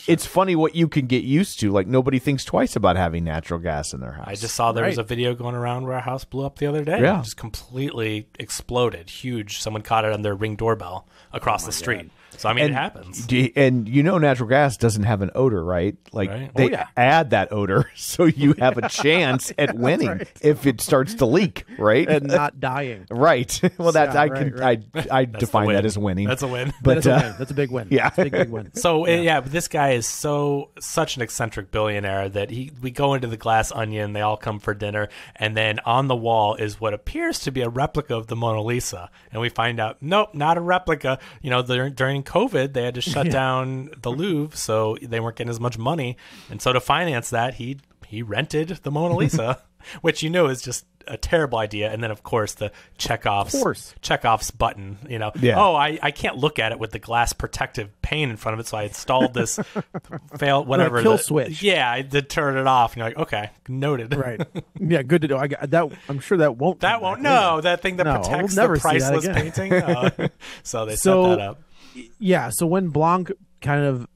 it's funny what you can get used to. Like, nobody thinks twice about having natural gas in their house. I just saw there was a video going around where a house blew up the other day. Yeah. It just completely exploded. Huge. Someone caught it on their Ring doorbell across the street. God. So, it happens. And natural gas doesn't have an odor, right? Like, they add that odor so you have a chance at winning if it starts to leak, right? And not dying. Right. Well, I define that as winning. That's a win. But that's a big win. Yeah. That's a big win. So, this guy is such an eccentric billionaire that we go into the Glass Onion, they all come for dinner, and then on the wall is what appears to be a replica of the Mona Lisa. And we find out, nope, not a replica. During COVID, they had to shut down the Louvre, so they weren't getting as much money. And so to finance that, he rented the Mona Lisa, which is just a terrible idea. And then, of course, the Chekhov's button. Oh, I can't look at it with the glass protective pane in front of it, so I installed this kill switch. Yeah, to turn it off. And you're like, okay, noted. Right. Yeah, good to know. I got that. I'm sure that won't. That won't. No, that thing that protects the priceless painting. No. So they set that up. Yeah, so when Blanc kind of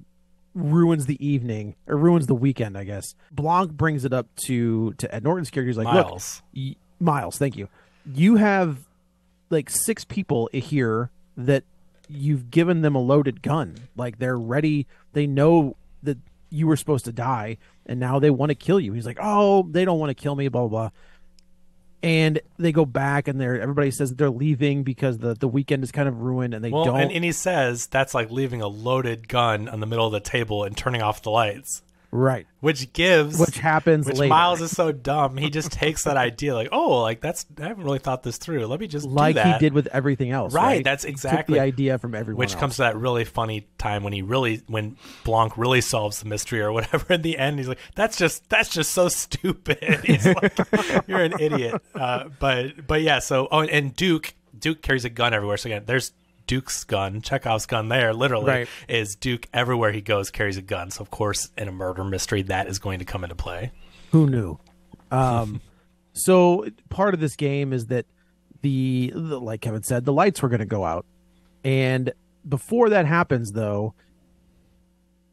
ruins the evening, or ruins the weekend, I guess, Blanc brings it up to Ed Norton's character. He's like, Miles. Look, Miles, thank you. You have like 6 people here that you've given them a loaded gun. Like, they're ready. They know that you were supposed to die, and now they want to kill you. He's like, oh, they don't want to kill me, blah, blah, blah. And they go back, and everybody says that they're leaving because the weekend is kind of ruined, and they don't. And he says that's like leaving a loaded gun on the middle of the table and turning off the lights. Right. Which happens later. Miles is so dumb. He just takes that idea like, I haven't really thought this through. Let me just do that. He did with everything else. Right. That's exactly. He took the idea from everyone Which else. comes to that really funny time when Blanc really solves the mystery or whatever in the end. He's like, that's just so stupid. He's like, you're an idiot. But yeah. So, and Duke carries a gun everywhere. So again, there's Duke's gun, Chekhov's gun there, literally, is Duke everywhere he goes carries a gun. So, of course, in a murder mystery, that is going to come into play. Who knew? So, part of this game is that like Kevin said, the lights were going to go out. And before that happens, though,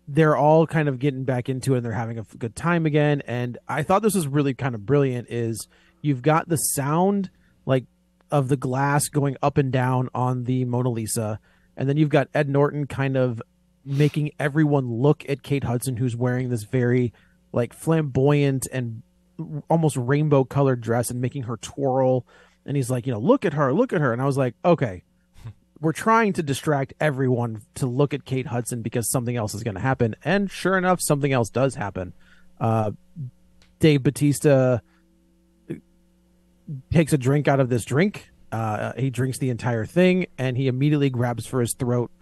they're all kind of getting back into it, and they're having a good time again. And I thought this was really kind of brilliant, is you've got the sound, like, of the glass going up and down on the Mona Lisa, and then you've got Ed Norton kind of making everyone look at Kate Hudson, who's wearing this very like flamboyant and almost rainbow colored dress, and making her twirl, and he's like, look at her, and I was like, okay, we're trying to distract everyone to look at Kate Hudson because something else is going to happen. And sure enough, something else does happen. Dave Bautista takes a drink out of this drink. He drinks the entire thing, and he immediately grabs for his throat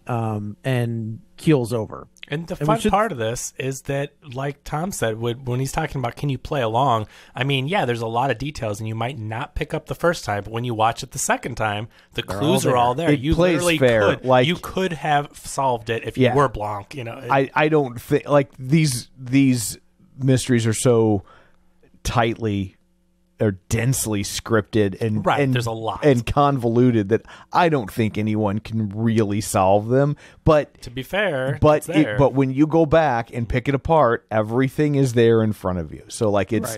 and keels over. And the fun part of this is that, like Tom said, when he's talking about can you play along, I mean, yeah, there's a lot of details, and you might not pick up the first time, but when you watch it the second time, the clues are all there. You literally could. Like, you could have solved it if you were Blanc. You know, I don't think like these mysteries are so tightly or densely scripted and there's a lot and convoluted that I don't think anyone can really solve them. But to be fair, but when you go back and pick it apart, everything is there in front of you. So like it's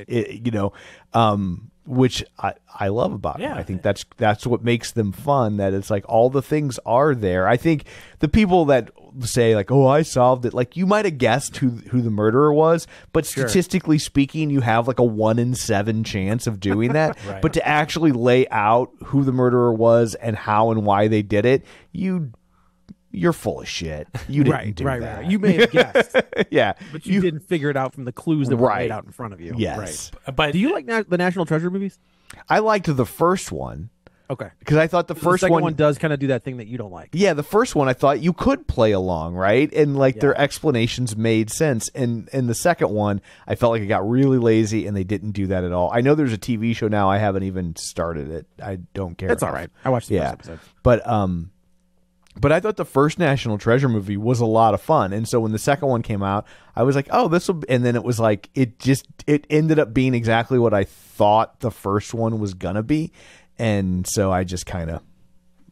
which I love about them. I think that's what makes them fun. That it's like all the things are there. I think the people that say like, "Oh, I solved it," like you might have guessed who the murderer was, but statistically speaking, you have like a 1 in 7 chance of doing that. But to actually lay out who the murderer was and how and why they did it, you're full of shit. You didn't do that. Right. You may have guessed. But you didn't figure it out from the clues that were laid out in front of you. Yes. Right. But do you like the National Treasure movies? I liked the first one. Okay. Because I thought the second one does kind of do that thing that you don't like. Yeah, the first one I thought you could play along, right? And like their explanations made sense. And the second one, I felt like it got really lazy and they didn't do that at all. I know there's a TV show now. I haven't even started it. I don't care. That's all right. I watched the first episode. But I thought the first National Treasure movie was a lot of fun. And so when the second one came out, I was like, oh, this will... And then it was like, it ended up being exactly what I thought the first one was going to be. And so I just kind of...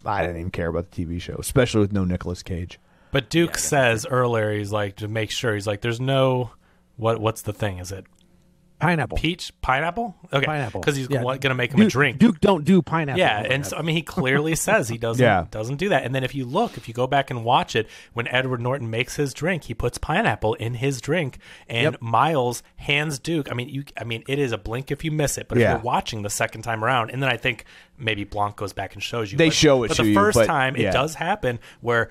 I didn't even care about the TV show, especially with no Nicolas Cage. But Duke says earlier, he's like, to make sure, he's like, there's no... What's the thing? Is it... Pineapple. Peach? Pineapple? Okay. Pineapple. Because he's going to make him a drink. Duke don't do pineapple. Yeah, and so, I mean, he clearly says he doesn't do that. And then if you go back and watch it, when Edward Norton makes his drink, he puts pineapple in his drink, and Miles hands Duke. I mean, it is a blink if you miss it, but if you're watching the second time around, and then I think maybe Blanc goes back and shows you. They show it to you. But the first time, it does happen where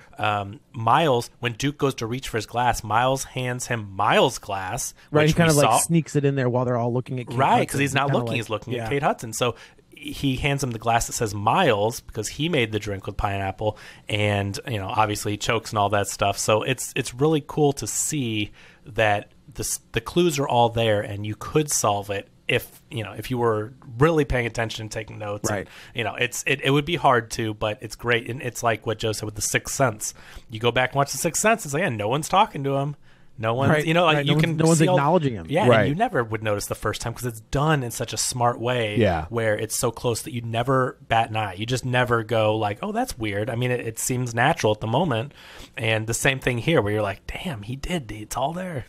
Miles, when Duke goes to reach for his glass, Miles hands him Miles' glass. Right, he kind of like sneaks it in there while they're all looking at Kate Hudson. Because he's not looking. He's looking at Kate Hudson. So he hands him the glass that says Miles because he made the drink with pineapple, and obviously he chokes and all that stuff. So it's really cool to see that the clues are all there and you could solve it if you were really paying attention and taking notes. Right. And, it would be hard to, but it's great. And it's like what Joe said with The Sixth Sense. You go back and watch The Sixth Sense, it's like, no one's talking to him. No one's, no one's acknowledging him. Yeah, and you never would notice the first time because it's done in such a smart way where it's so close that you never bat an eye. You just never go like, oh, that's weird. I mean, it seems natural at the moment. And the same thing here where you're like, damn, he did. It's all there.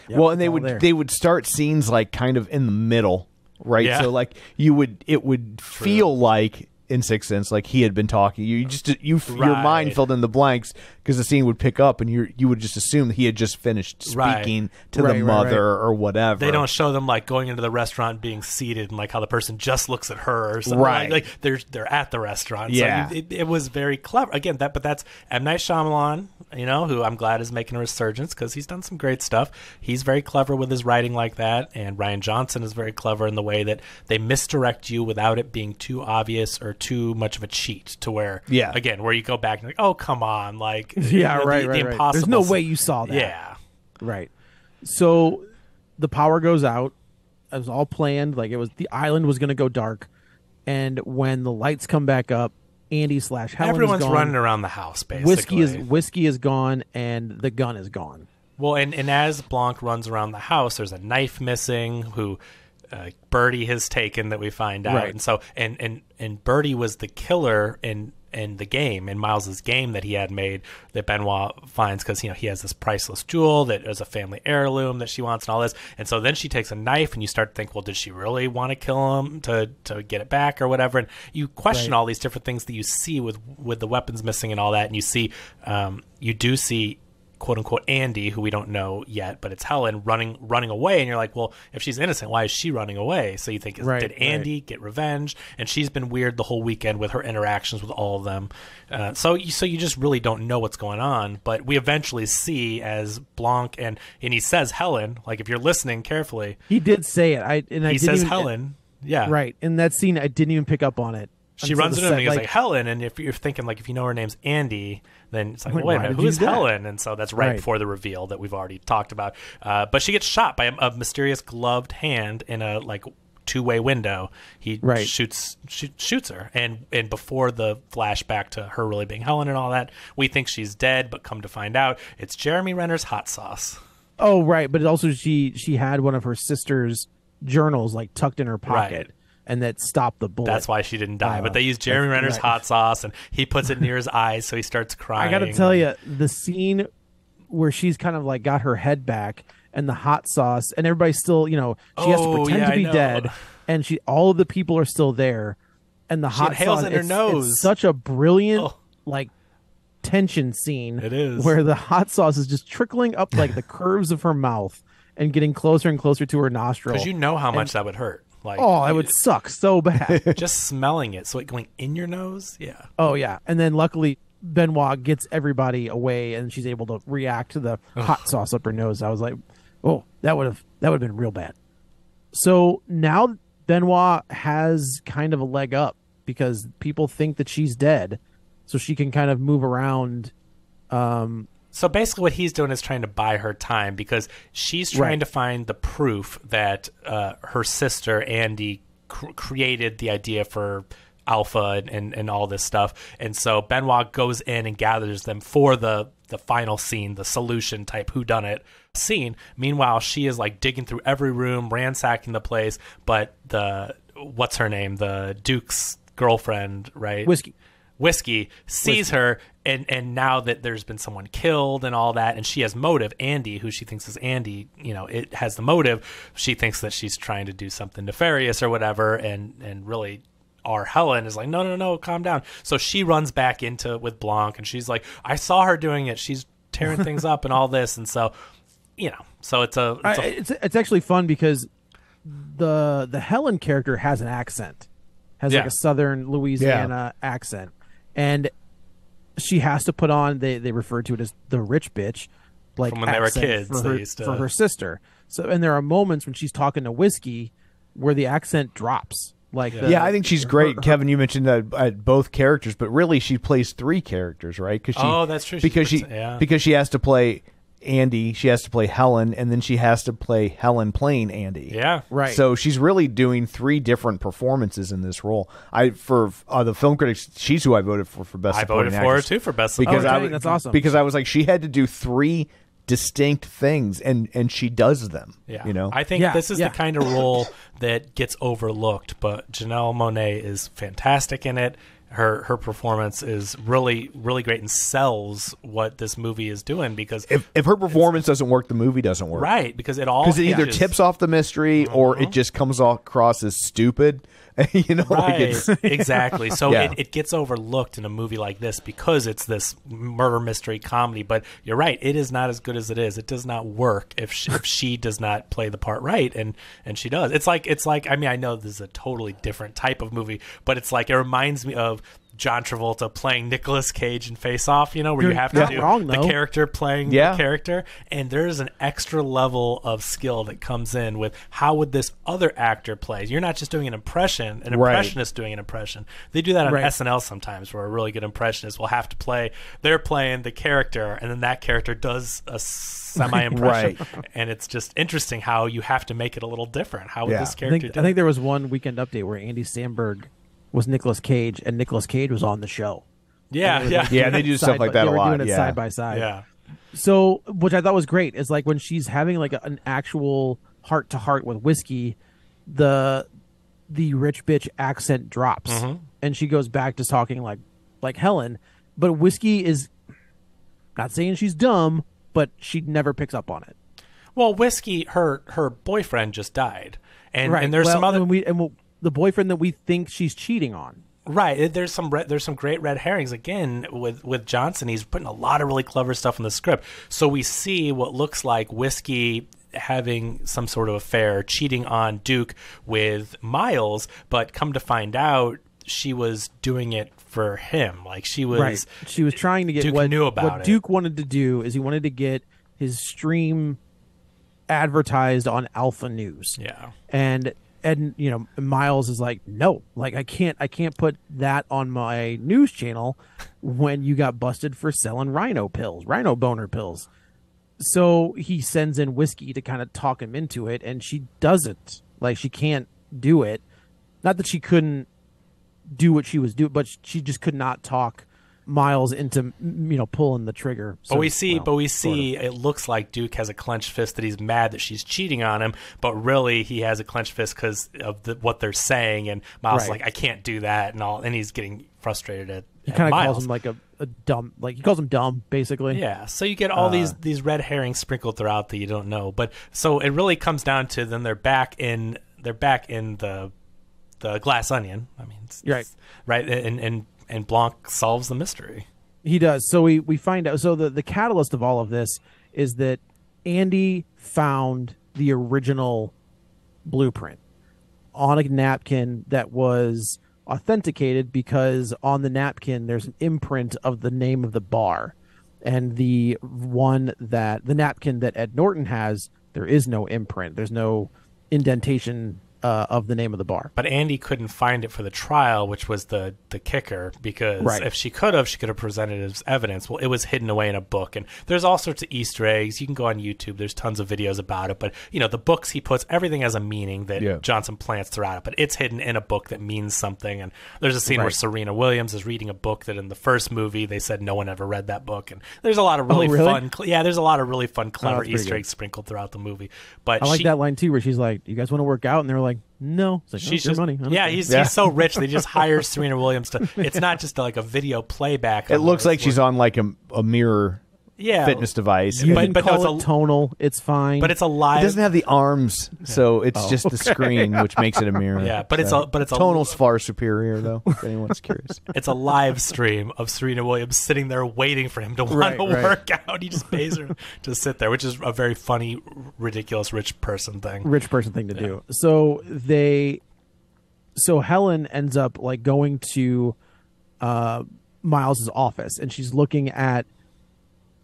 Yep, well, and they would start scenes like kind of in the middle, right? Yeah. So like it would feel like in Sixth Sense, like he had been talking. Your mind filled in the blanks because the scene would pick up, and you would just assume that he had just finished speaking to the mother or whatever. They don't show them like going into the restaurant, being seated, and like how the person just looks at her or something. Right, like they're at the restaurant. Yeah, so it was very clever. Again, but that's M. Night Shyamalan, who I'm glad is making a resurgence because he's done some great stuff. He's very clever with his writing like that, and Rian Johnson is very clever in the way that they misdirect you without it being too obvious or too much of a cheat to where again where you go back and like, oh come on, like the impossible. There's no way you saw that. Yeah, right. So the power goes out. It was all planned. Like the island was going to go dark, and when the lights come back up, Andy / Helen everyone's is gone. running around the house basically. Whiskey is gone, and the gun is gone. Well, and as Blanc runs around the house, there's a knife missing. Who Birdie has taken that we find out, and so and Birdie was the killer in the game, in Miles's game that he had made, that Benoit finds because he has this priceless jewel that is a family heirloom that she wants and all this, and so then she takes a knife and you start to think, well, did she really want to kill him to get it back or whatever, and you question all these different things that you see with the weapons missing and all that, and you see you do see quote unquote Andy, who we don't know yet, but it's Helen running away, and you're like, well, if she's innocent, why is she running away? So you think, did Andy get revenge? And she's been weird the whole weekend with her interactions with all of them. So you just really don't know what's going on. But we eventually see as Blanc and he says Helen, like if you're listening carefully, he did say it. He says Helen. Yeah. Right. In that scene, I didn't even pick up on it. She runs into him and he goes like Helen. And if you're thinking, like, if you know her name's Andy, then it's like, well, wait a minute, who is Helen? And so that's right before the reveal that we've already talked about. But she gets shot by a mysterious gloved hand in a like two-way window. He shoots her. And before the flashback to her really being Helen and all that, we think she's dead, but come to find out it's Jeremy Renner's hot sauce. Oh, right. But also she had one of her sister's journals like tucked in her pocket, and that stopped the bullet. That's why she didn't die. But they used Jeremy Renner's hot sauce, and he puts it near his eyes, so he starts crying. I gotta tell you, the scene where she's kind of like got her head back and the hot sauce, and everybody's still, she has to pretend to be dead, and all of the people are still there, and the hot sauce in her nose. It's such a brilliant tension scene. It is, where the hot sauce is just trickling up like the curves of her mouth and getting closer and closer to her nostril. Because you know how much that would hurt. Like, it would suck so bad. Just smelling it. So it going in your nose? Yeah. Oh, yeah. And then luckily, Benoit gets everybody away, and she's able to react to the hot sauce up her nose. I was like, oh, that would have been real bad. So now Benoit has kind of a leg up because people think that she's dead. So she can kind of move around. So basically what he's doing is trying to buy her time because she's trying to find the proof that her sister, Andy, created the idea for Alpha and all this stuff. And so Benoit goes in and gathers them for the final scene, the solution type whodunit scene. Meanwhile, she is like digging through every room, ransacking the place. But what's her name? The Duke's girlfriend, right? Whiskey sees her, and now that there's been someone killed and all that, and she has motive. Andy, who she thinks is Andy, it has the motive. She thinks that she's trying to do something nefarious or whatever, and really our Helen is like, no, calm down. So she runs back with Blanc, and she's like, I saw her doing it. She's tearing things up and all this, and so so it's actually fun because the Helen character has an accent, has like a Southern Louisiana accent. And she has to put on, they refer to it as the rich bitch, like from when they were kids, for her sister. So, and there are moments when she's talking to Whiskey where the accent drops. Like, I think she's great. Kevin, you mentioned both characters, but really she plays three characters, right? That's true. Because she has to play Andy, she has to play Helen, and then she has to play Helen playing Andy. Yeah, right. So she's really doing three different performances in this role. For the film critics, she's who I voted for best supporting actress. I voted for her too for best supporting because that's awesome. Because I was like, she had to do three distinct things, and she does them. Yeah, I think this is the kind of role that gets overlooked, but Janelle Monáe is fantastic in it. Her performance is really, really great and sells what this movie is doing because if her performance doesn't work, the movie doesn't work. Right, because it either tips off the mystery or it just comes across as stupid. Right, exactly. So it gets overlooked in a movie like this because it's this murder mystery comedy. But you're right, it is not as good as it is. It does not work if she does not play the part right, and she does. It's like I mean, I know this is a totally different type of movie, but it's like it reminds me of John Travolta playing Nicolas Cage in Face Off, where you have to do the character playing the character. And there's an extra level of skill that comes in with how would this other actor play. You're not just doing an impression, an impressionist doing an impression. They do that on SNL sometimes where a really good impressionist will have to they're playing the character and then that character does a semi-impression. And it's just interesting how you have to make it a little different. How would this character do it? I think there was one Weekend Update where Andy Samberg was Nicolas Cage, and Nicolas Cage was on the show. Yeah, they do stuff like that a lot. They were doing it side by side. Yeah. So, which I thought was great, is like when she's having like an actual heart to heart with Whiskey, the rich bitch accent drops, and she goes back to talking like Helen. But Whiskey is not saying she's dumb, but she never picks up on it. Well, Whiskey, her boyfriend just died, and there's some other the boyfriend that we think she's cheating on. Right. There's some great red herrings again with Johnson. He's putting a lot of really clever stuff in the script. So we see what looks like Whiskey having some sort of affair, cheating on Duke with Miles, but come to find out she was doing it for him. Like she was trying to get Duke what knew about what it. Duke wanted to do is he wanted to get his stream advertised on Alpha News. Yeah. And Miles is like, no, like I can't put that on my news channel when you got busted for selling rhino boner pills. So he sends in Whiskey to kind of talk him into it, and she doesn't. Like, she can't do it. Not that she couldn't do what she was doing, but she just could not talk Miles into pulling the trigger. But we see it looks like Duke has a clenched fist that he's mad that she's cheating on him, but really he has a clenched fist because of what they're saying, and Miles is like, I can't do that, and he's getting frustrated at he kind of Miles. calls him like a dumb, like he calls him dumb basically. Yeah, so you get all these red herrings sprinkled throughout that you don't know, but so it really comes down to then they're back in the Glass Onion. I mean, right, and Blanc solves the mystery. He does. So we find out. So the catalyst of all of this is that Andy found the original blueprint on a napkin that was authenticated because on the napkin there's an imprint of the name of the bar, and the napkin that Ed Norton has, there is no imprint. There's no indentation of the name of the bar. But Andy couldn't find it for the trial, which was the kicker, because if she could have presented it as evidence. Well, it was hidden away in a book, and there's all sorts of Easter eggs. You can go on YouTube. There's tons of videos about it. But, the books he puts, everything has a meaning that Johnson plants throughout it. But it's hidden in a book that means something. And there's a scene where Serena Williams is reading a book that in the first movie they said no one ever read that book. And there's a lot of really fun, there's a lot of really fun, clever Easter eggs sprinkled throughout the movie. But I like that line too, where she's like, "You guys want to work out?" And they're like, "No." It's like, she's just money. He's so rich they just hire Serena Williams to. It's not just like a video playback. It looks like she's on like a mirror fitness device. You can call it tonal. It's fine. But it's a live. It doesn't have the arms, so it's just the screen, which makes it a mirror. Yeah, but it's tonal's far superior though. If anyone's curious, it's a live stream of Serena Williams sitting there waiting for him to want to work out. He just pays her to sit there, which is a very funny, ridiculous rich person thing to do. So Helen ends up like going to Miles's office, and she's looking at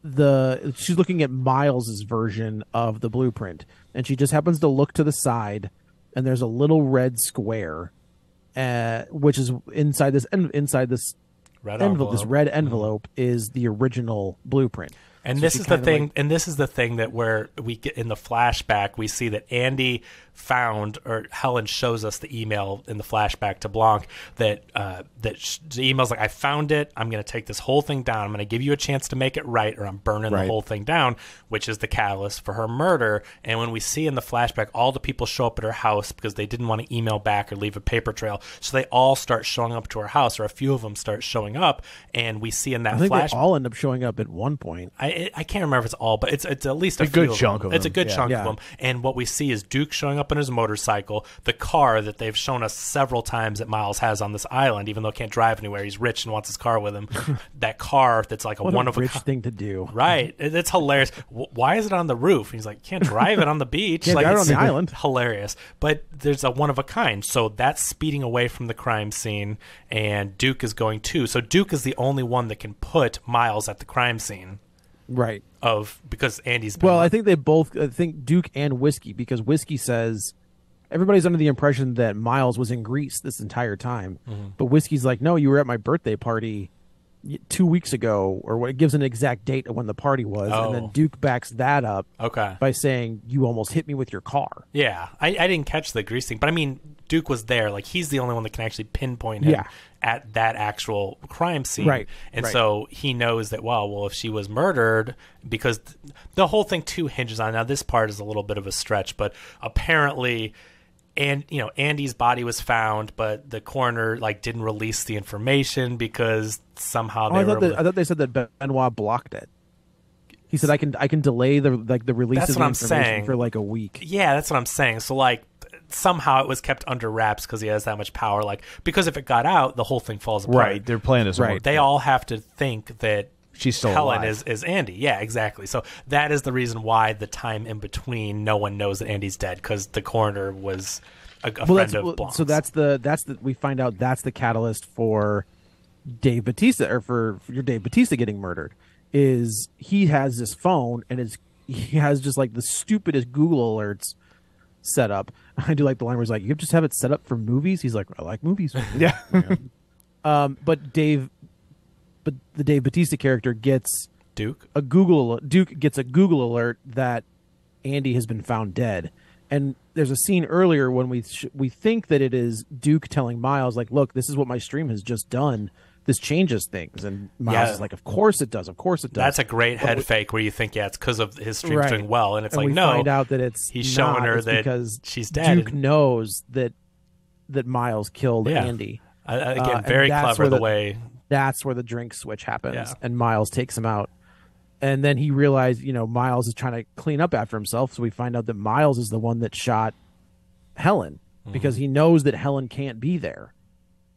Miles's version of the blueprint, and she just happens to look to the side, and there's a little red square, which is inside this red envelope. This red envelope is the original blueprint. And this is the thing. And this is the thing that where we get in the flashback, we see that Andy found, or Helen shows us the email in the flashback to Blanc that the email's like, I found it. I'm going to take this whole thing down. I'm going to give you a chance to make it right, or I'm burning the whole thing down, which is the catalyst for her murder. And when we see in the flashback, all the people show up at her house because they didn't want to email back or leave a paper trail. So they all start showing up to her house, or a few of them start showing up. And we see in that flashback, they all end up showing up at one point. I can't remember if it's all, but it's at least a good chunk of them. It's a good chunk of them. And what we see is Duke showing up on his motorcycle, the car that they've shown us several times that Miles has on this island, even though he can't drive anywhere. He's rich and wants his car with him. That car that's like what one of a rich thing to do. Right. It's hilarious. Why is it on the roof? He's like, can't drive it on the beach. Can't drive it on the island. Hilarious. But there's a one of a kind. So that's speeding away from the crime scene, and Duke is going too. So Duke is the only one that can put Miles at the crime scene. Right. Because Andy's been I think Duke and Whiskey, because Whiskey says everybody's under the impression that Miles was in Greece this entire time. Mm-hmm. But Whiskey's like, no, you were at my birthday party 2 weeks ago, or what? It gives an exact date of when the party was. And then Duke backs that up by saying, you almost hit me with your car. Yeah. I didn't catch the Greece thing, but I mean, Duke was there. Like, he's the only one that can actually pinpoint him at that actual crime scene. Right. And so he knows that, well, if she was murdered, because the whole thing too hinges on, now this part is a little bit of a stretch, but apparently, and Andy's body was found, but the coroner didn't release the information because somehow I thought they said that Benoit blocked it. He said, I can delay the release of the information for a week. Yeah, that's what I'm saying. So somehow it was kept under wraps because he has that much power. Like, because if it got out, the whole thing falls apart. Right. Their plan doesn't work. They all have to think that she's still Helen alive. is Andy. Yeah, exactly. So that is the reason why the time in between, no one knows that Andy's dead, because the coroner was a friend of Blanc's. So that's the we find out that's the catalyst for Dave Bautista, or for your Dave Bautista getting murdered. Is he has this phone, and he has just like the stupidest Google alerts set up. I do like the line where he's like, "You just have it set up for movies." He's like, "I like movies." Yeah. But the Dave Bautista character gets Duke gets a Google alert that Andy has been found dead. And there's a scene earlier when we think that it is Duke telling Miles, like, "Look, this is what my stream has just done. This changes things." And Miles is like, "Of course it does. Of course it does." That's a great head fake where you think, yeah, it's because of his stream's doing well, and it's like, we no, find out that he's showing her that because she's dead. Duke knows that Miles killed Andy. Again, very clever the way. That's where the drink switch happens, Yeah. and Miles takes him out. And then he realized, Miles is trying to clean up after himself. So we find out that Miles is the one that shot Helen, because he knows that Helen can't be there,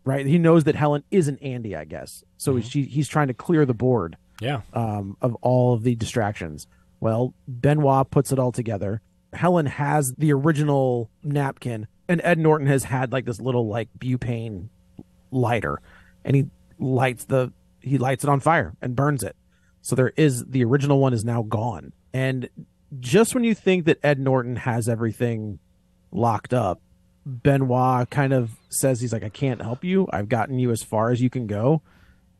right? He knows that Helen isn't Andy, I guess. So he's trying to clear the board of all of the distractions. Well, Benoit puts it all together. Helen has the original napkin, and Ed Norton has had like this little like butane lighter, and he lights it on fire and burns it. So the original one is now gone. And just when you think that Ed Norton has everything locked up, Benoit kind of says, he's like, "I can't help you. I've gotten you as far as you can go.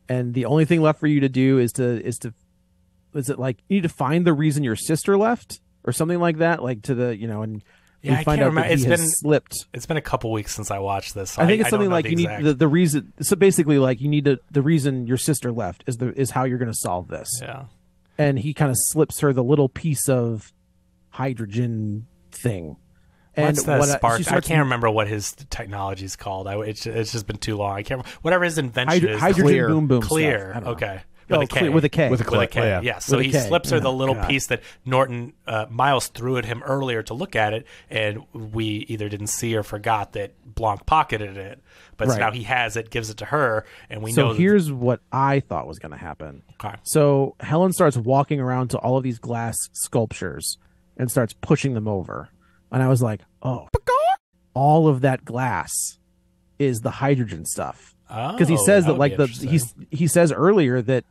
And the only thing left for you to do is it like, you need to find the reason your sister left," or something like that, like to the, and Yeah, we find out that he has slipped. It's been a couple weeks since I watched this. So I think it's don't something know like the you exact- need the reason. So basically, like, you need the reason your sister left is how you're going to solve this. Yeah. And he kind of slips her the little piece of hydrogen thing. And What's the spark? I can't remember what his technology is called. It's just been too long. I can't remember. Whatever his invention is. hydrogen Clear. boom boom. Clear. Stuff. I don't know. Okay. With a K. With a K. With a With a click, K. yeah. So With a he K. slips her the Oh, little God. piece that Norton, Miles threw at him earlier to look at it, and we either didn't see or forgot that Blanc pocketed it. But so Right. now he has it, gives it to her, and we So know. here's what I thought was going to happen. Okay. So Helen starts walking around to all of these glass sculptures and starts pushing them over. And I was like, oh, all of that glass is the hydrogen stuff. Because he says that, like, he says earlier that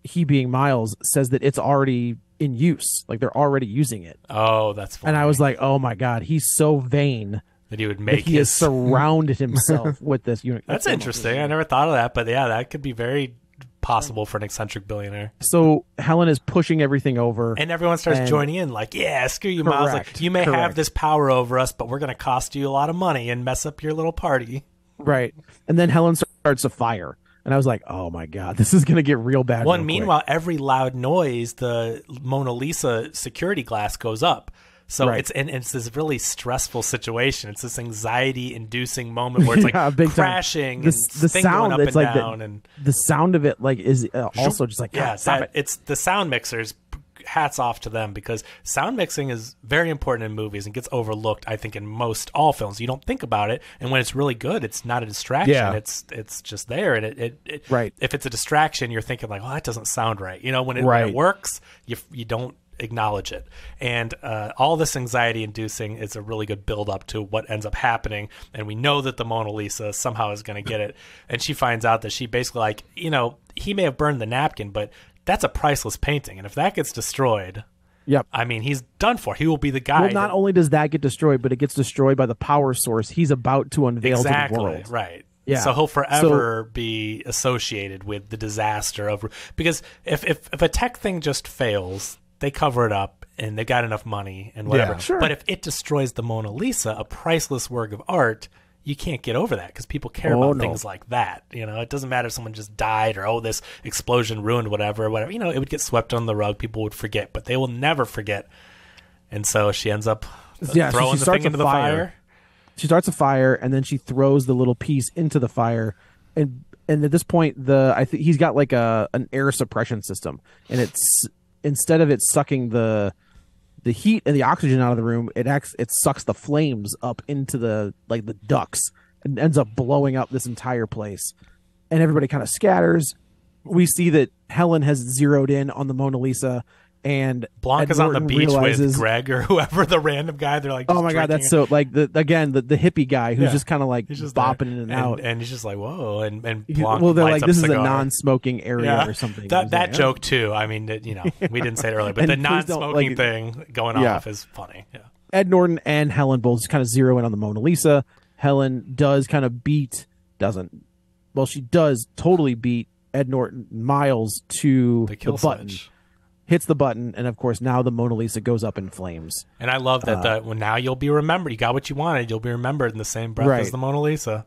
he, being Miles, says that it's already in use. Like, they're already using it. Oh, that's funny. And I was like, oh my God, he's so vain that he would that make he has his. surrounded himself with this unit. That's interesting. I never thought of that, but yeah, that could be very possible for an eccentric billionaire. So Helen is pushing everything over. And everyone starts And- joining in, like, yeah, screw you, Miles. Like, Correct. you may have Correct. this power over us, but we're going to cost you a lot of money and mess up your little party. Right. And then Helen starts a fire. And I was like, oh my God, this is going to get real bad. Well, real and quick. meanwhile, every loud noise, the Mona Lisa security glass goes up. So Right. it's this really stressful situation. It's this anxiety-inducing moment where it's like Yeah, big time. crashing and the thing sound, going up it's and like down. And the sound of it, like, is also just like, yeah, God, stop it. it's the sound mixers. Hats off to them, because sound mixing is very important in movies and gets overlooked, I think, in most all films. You don't think about it, and when it's really good, it's not a distraction. Yeah. It's just there, and it Right. If it's a distraction, you're thinking like, "Oh, that doesn't sound right." You know, when it Right. works, you don't acknowledge it, and all this anxiety-inducing is a really good build-up to what ends up happening. And we know that the Mona Lisa somehow is going to get it, and she finds out that she basically, like, he may have burned the napkin, but that's a priceless painting, and if that gets destroyed, Yep. I mean, he's done for. He will be the guy. Well, not only does that get destroyed, but it gets destroyed by the power source he's about to unveil exactly to the world. right. Yeah. So he'll forever be associated with the disaster of, because if a tech thing just fails, they cover it up and they've got enough money and whatever. Yeah. Sure. But if it destroys the Mona Lisa, a priceless work of art, you can't get over that, because people care about things like that. It doesn't matter if someone just died or, this explosion ruined whatever. It would get swept on the rug. People would forget, but they will never forget. And so she ends up Yeah, so throwing she the starts thing a into the fire. fire. She starts a fire, and then she throws the little piece into the fire. And at this point, I think he's got like an air suppression system, and it's, instead of it sucking the the heat and the oxygen out of the room, it sucks the flames up into the ducts and ends up blowing up this entire place. And everybody kind of scatters. We see that Helen has zeroed in on the Mona Lisa, and Blanc is on the beach with Greg or whoever, the random guy. They're like, oh my God, that's so like the hippie guy who's just kind of like just bopping in and out. And he's just like, whoa. And Blanc they're lights like, this is cigar. a non-smoking area or something. That joke too. I mean, we didn't say it earlier, but the non-smoking thing going off is funny. Yeah. Ed Norton and Helen both kind of zero in on the Mona Lisa. Helen does kind of she does totally beat Ed Norton Miles to the button. Hits the button, and of course now the Mona Lisa goes up in flames. And I love that now you'll be remembered. You got what you wanted. You'll be remembered in the same breath as the Mona Lisa.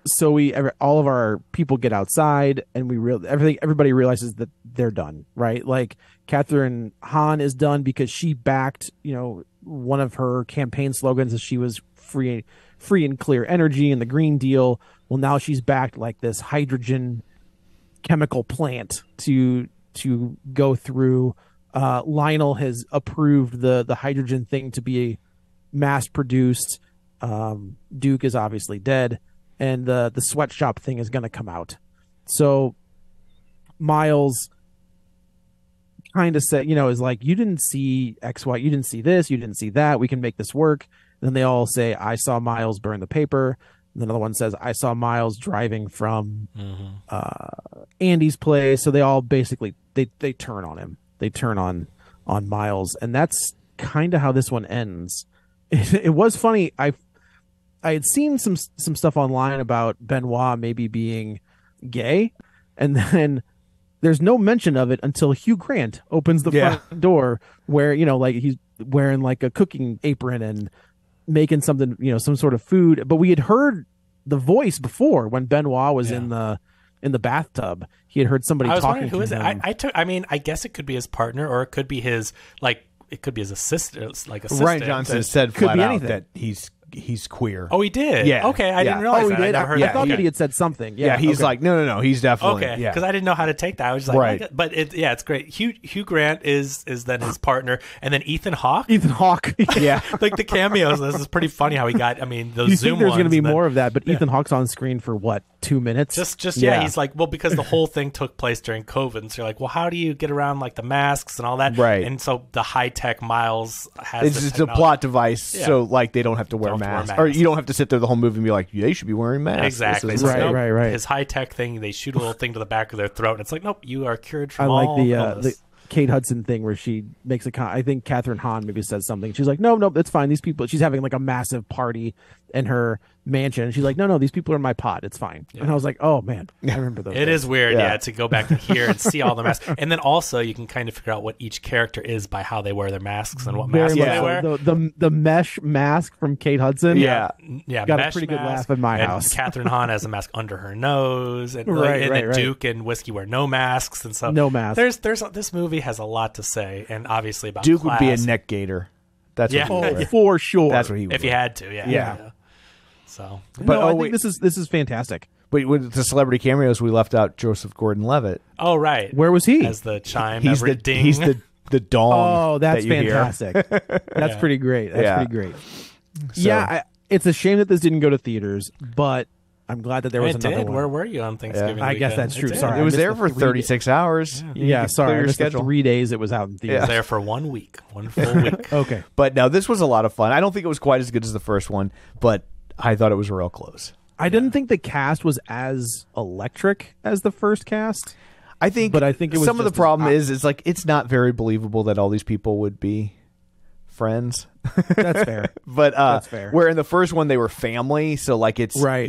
So all of our people get outside, and everybody realizes that they're done, right? Like Catherine Hahn is done because she backed, one of her campaign slogans is she was free and clear energy and the Green Deal. Well, now she's backed like this hydrogen chemical plant to go through. Lionel has approved the hydrogen thing to be mass produced. Duke is obviously dead, and the sweatshop thing is going to come out. So Miles kind of said, is like, you didn't see XY, you didn't see this, you didn't see that, we can make this work. And then they all say, I saw Miles burn the paper. And then another one says, I saw Miles driving from Andy's place. So they all basically they turn on him. They turn on Miles, and that's kind of how this one ends. It was funny. I had seen some stuff online about Benoit maybe being gay, and then there's no mention of it until Hugh Grant opens the front door, where like he's wearing like a cooking apron and making something, some sort of food. But we had heard the voice before when Benoit was in the bathtub. He had heard somebody talking to him. I guess it could be his partner, or it could be his assistant. Rian Johnson said flat out that he's queer. Oh, he did? Yeah. Okay, I didn't realize that. He did? I never heard I thought that he had said something. Yeah, he's like, no, he's definitely. Okay, because I didn't know how to take that. I was just like, but it's great. Hugh Grant is then his partner, and then Ethan Hawke. Yeah. Like the cameos. This is pretty funny how he got, those you Zoom think there's going to be ones, more of that, but Ethan Hawke's on screen for what, 2 minutes? He's like, well, because the whole thing took place during COVID, and so you're like, well, how do you get around like the masks and all that? Right. And so the high-tech Miles has it's just a plot device, so like they don't have to wear masks. Or you don't have to sit there the whole movie and be like, they should be wearing masks. Exactly. Right. His high-tech thing, they shoot a little thing to the back of their throat, and it's like, nope, you are cured from all all the Kate Hudson thing where she makes I think Catherine Hahn maybe says something. She's like, no, that's fine. These people, she's having like a massive party in her mansion. And she's like, no, these people are in my pod. It's fine. Yeah. And I was like, oh man, I remember those. It is weird, to go back to here and see all the masks. And then also you can kind of figure out what each character is by how they wear their masks and what masks they wear. The mesh mask from Kate Hudson. Yeah. Got a pretty good laugh in my house. Catherine Hahn has a mask under her nose. And, and Duke and Whiskey wear no masks. And so no masks. This movie has a lot to say, and obviously about Duke class. would be a neck gator. That's what he would. For sure. That's what he would. If he had to, yeah. So, but I think this is fantastic. But with the celebrity cameos, we left out Joseph Gordon-Levitt. Oh, right. Where was he? As the chime. He's the dong. Oh, that's that fantastic. That's pretty great. That's pretty great. So, it's a shame that this didn't go to theaters, but I'm glad that there was another one. Where were you on Thanksgiving weekend? I guess that's true. Sorry. It was there for 36 hours. Yeah, sorry. I missed the 3 days it was out in theaters. It was there for 1 week. 1 full week. Okay. But no, this was a lot of fun. I don't think it was quite as good as the first one, but I thought it was real close. I didn't think the cast was as electric as the first cast. I think it was some of the problem is like it's not very believable that all these people would be friends. That's fair. But that's fair. Where in the first one they were family, so like it's right.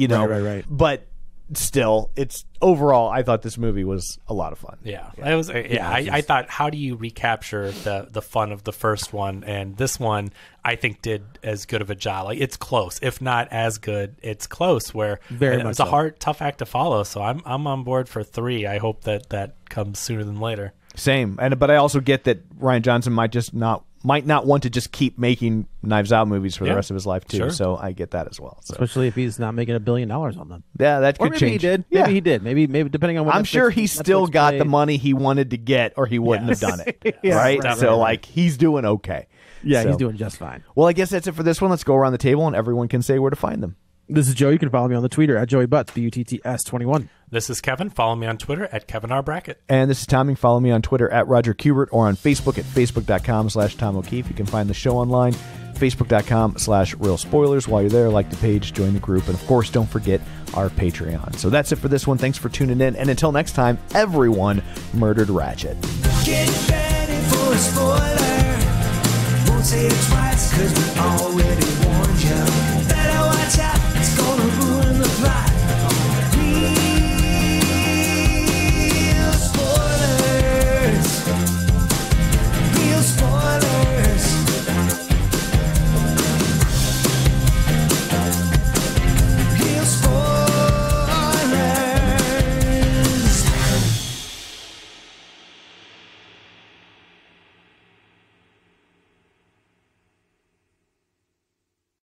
But still, it's overall I thought this movie was a lot of fun. Yeah. It was I thought, how do you recapture the fun of the first one? And this one I think did as good of a job. Like it's close. If not as good, it's close, where it's a hard, tough act to follow. So I'm on board for 3. I hope that comes sooner than later. Same. But I also get that Rian Johnson might not want to just keep making Knives Out movies for the rest of his life too. Sure. So I get that as well. So. Especially if he's not making $1 billion on them. Yeah, that could change. Maybe he did. Maybe depending on what. I'm sure he still got the money he wanted to get, or he wouldn't have done it. Yeah, right? So like he's doing okay. Yeah, So- he's doing just fine. Well, I guess that's it for this one. Let's go around the table and everyone can say where to find them. This is Joe. You can follow me on the Twitter at Joey Butts, BUTTS21. This is Kevin. Follow me on Twitter at Kevin R. Brackett. And this is Tommy. Follow me on Twitter at Roger Kubert or on Facebook at facebook.com/Tom O'Keefe. You can find the show online, facebook.com/Real Spoilers. While you're there, like the page, join the group, and of course, don't forget our Patreon. So that's it for this one. Thanks for tuning in. And until next time, everyone murdered Ratchet. Get ready for a spoiler. Won't say it twice, cause we already warned you. Better watch out.